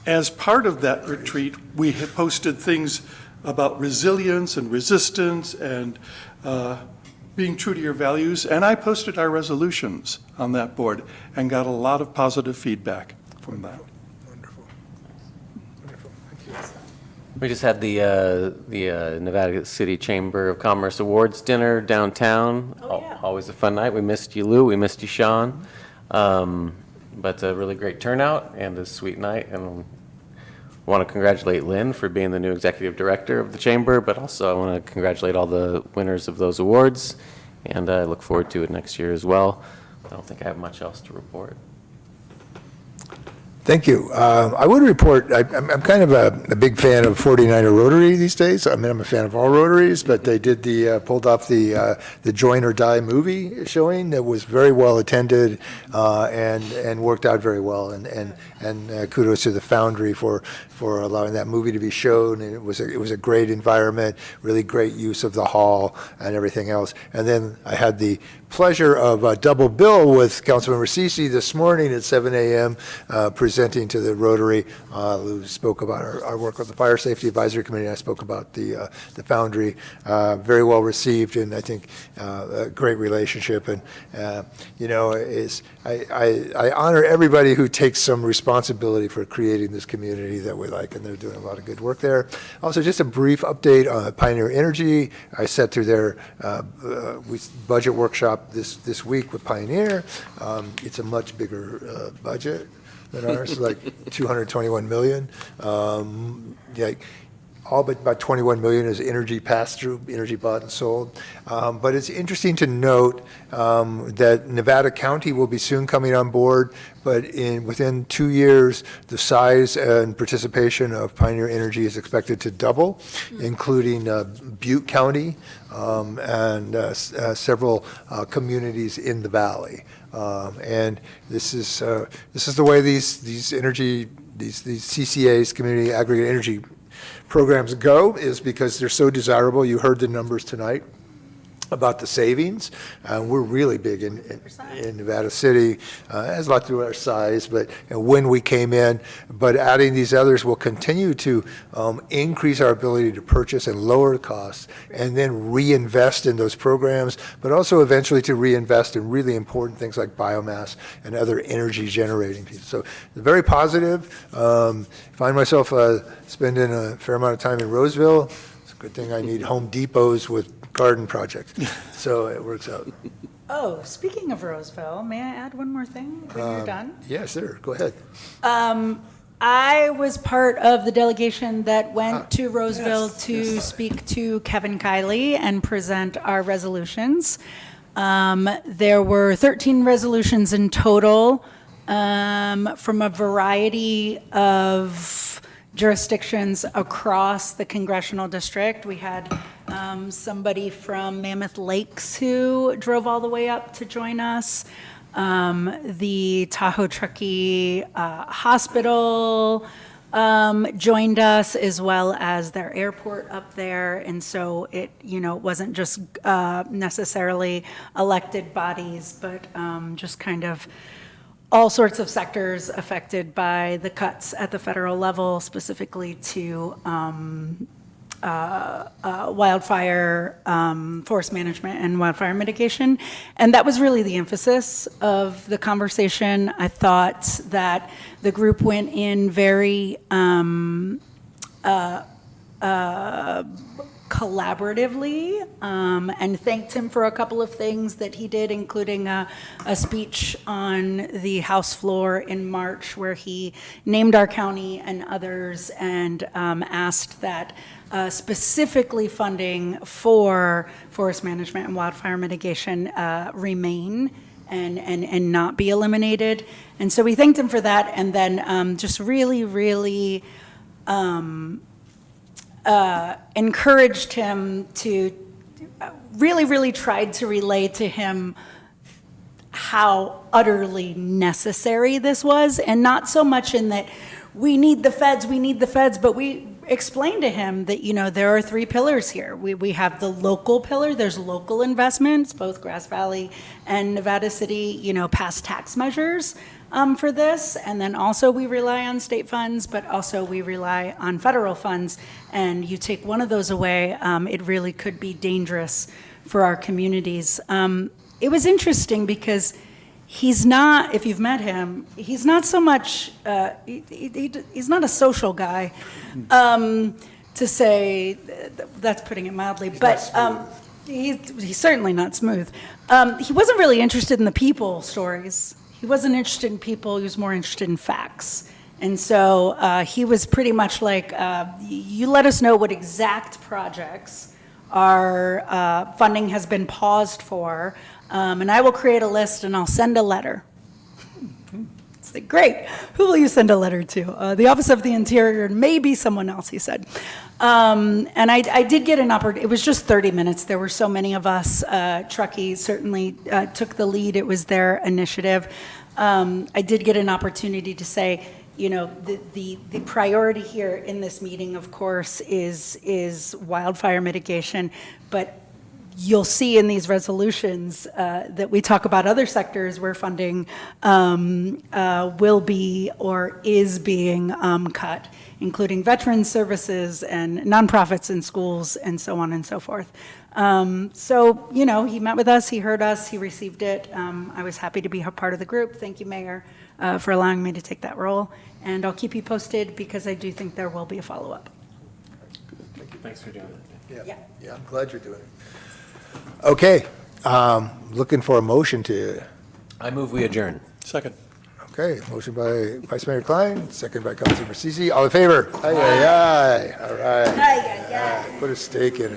Speaker 3: As part of that retreat, we had posted things about resilience and resistance and being true to your values, and I posted our resolutions on that board and got a lot of positive feedback from that.
Speaker 1: Wonderful.
Speaker 6: We just had the Nevada City Chamber of Commerce Awards dinner downtown. Always a fun night. We missed you, Lou. We missed you, Sean. But a really great turnout and a sweet night. And I want to congratulate Lynn for being the new executive director of the chamber, but also I want to congratulate all the winners of those awards. And I look forward to it next year as well. I don't think I have much else to report.
Speaker 1: Thank you. I would report, I'm kind of a big fan of 49er Rotary these days. I mean, I'm a fan of all Rotaries, but they did pulled off the Join or Die movie showing that was very well attended and worked out very well. And kudos to the Foundry for allowing that movie to be shown. And it was a great environment, really great use of the hall and everything else. And then I had the pleasure of double bill with Councilmember Ceci this morning at 7 a.m. Presenting to the Rotary. Lou spoke about our work with the Fire Safety Advisory Committee. I spoke about the Foundry. Very well received, and I think a great relationship. And I honor everybody who takes some responsibility for creating this community that we like, and they're doing a lot of good work there. Also, just a brief update on Pioneer Energy. I sat through their budget workshop this week with Pioneer. It's a much bigger budget than ours, like 221 million. All but about 21 million is energy pass-through, energy bought and sold. But it's interesting to note that Nevada County will be soon coming on board, but within 2 years, the size and participation of Pioneer Energy is expected to double, including Butte County and several communities in the valley. And this is the way these CCAs, community aggregate energy programs go, is because they're so desirable. You heard the numbers tonight about the savings. We're really big in Nevada City. It has a lot to do with our size, but when we came in, but adding these others will continue to increase our ability to purchase and lower costs, and then reinvest in those programs, but also eventually to reinvest in really important things like biomass and other energy generating pieces. So very positive. Find myself spending a fair amount of time in Roseville. It's a good thing I need Home Depots with garden projects, so it works out.
Speaker 2: Oh, speaking of Roseville, may I add one more thing when you're done?
Speaker 1: Yeah, sure, go ahead.
Speaker 2: I was part of the delegation that went to Roseville to speak to Kevin Kiley and present our resolutions. There were 13 resolutions in total from a variety of jurisdictions across the congressional district. We had somebody from Mammoth Lakes who drove all the way up to join us. The Tahoe Truckee Hospital joined us, as well as their airport up there. And so it wasn't just necessarily elected bodies, but just kind of all sorts of sectors affected by the cuts at the federal level, specifically to wildfire, forest management, and wildfire mitigation. And that was really the emphasis of the conversation. I thought that the group went in very collaboratively, and thanked him for a couple of things that he did, including a speech on the House floor in March where he named our county and others and asked that specifically funding for forest management and wildfire mitigation remain and not be eliminated. And so we thanked him for that, and then just really, really encouraged him to, really tried to relay to him how utterly necessary this was, and not so much in that we need the feds, but we explained to him that, there are three pillars here. We have the local pillar, there's local investments, both Grass Valley and Nevada City, passed tax measures for this, and then also we rely on state funds, but also we rely on federal funds, and you take one of those away, it really could be dangerous for our communities. It was interesting because he's not, if you've met him, he's not so much, he's not a social guy, to say, that's putting it mildly, but he's certainly not smooth. He wasn't really interested in the people stories. He wasn't interested in people, he was more interested in facts. And so he was pretty much like, you let us know what exact projects our funding has been paused for, and I will create a list and I'll send a letter. It's like, great, who will you send a letter to? The Office of the Interior, maybe someone else, he said. And I did get an opportunity, it was just 30 minutes, there were so many of us. Truckee certainly took the lead, it was their initiative. I did get an opportunity to say, the priority here in this meeting, of course, is wildfire mitigation, but you'll see in these resolutions that we talk about other sectors where funding will be or is being cut, including veterans services and nonprofits and schools and so on and so forth. So, he met with us, he heard us, he received it. I was happy to be a part of the group. Thank you, Mayor, for allowing me to take that role. And I'll keep you posted because I do think there will be a follow-up.
Speaker 6: Thanks for doing that.
Speaker 1: Yeah, I'm glad you're doing it. Okay, looking for a motion to,
Speaker 6: I move we adjourn.
Speaker 3: Second.
Speaker 1: okay, motion by Vice Mayor Klein, second by Councilmember Ceci. All in favor? Aye, aye, aye. All right. Put a stake in it.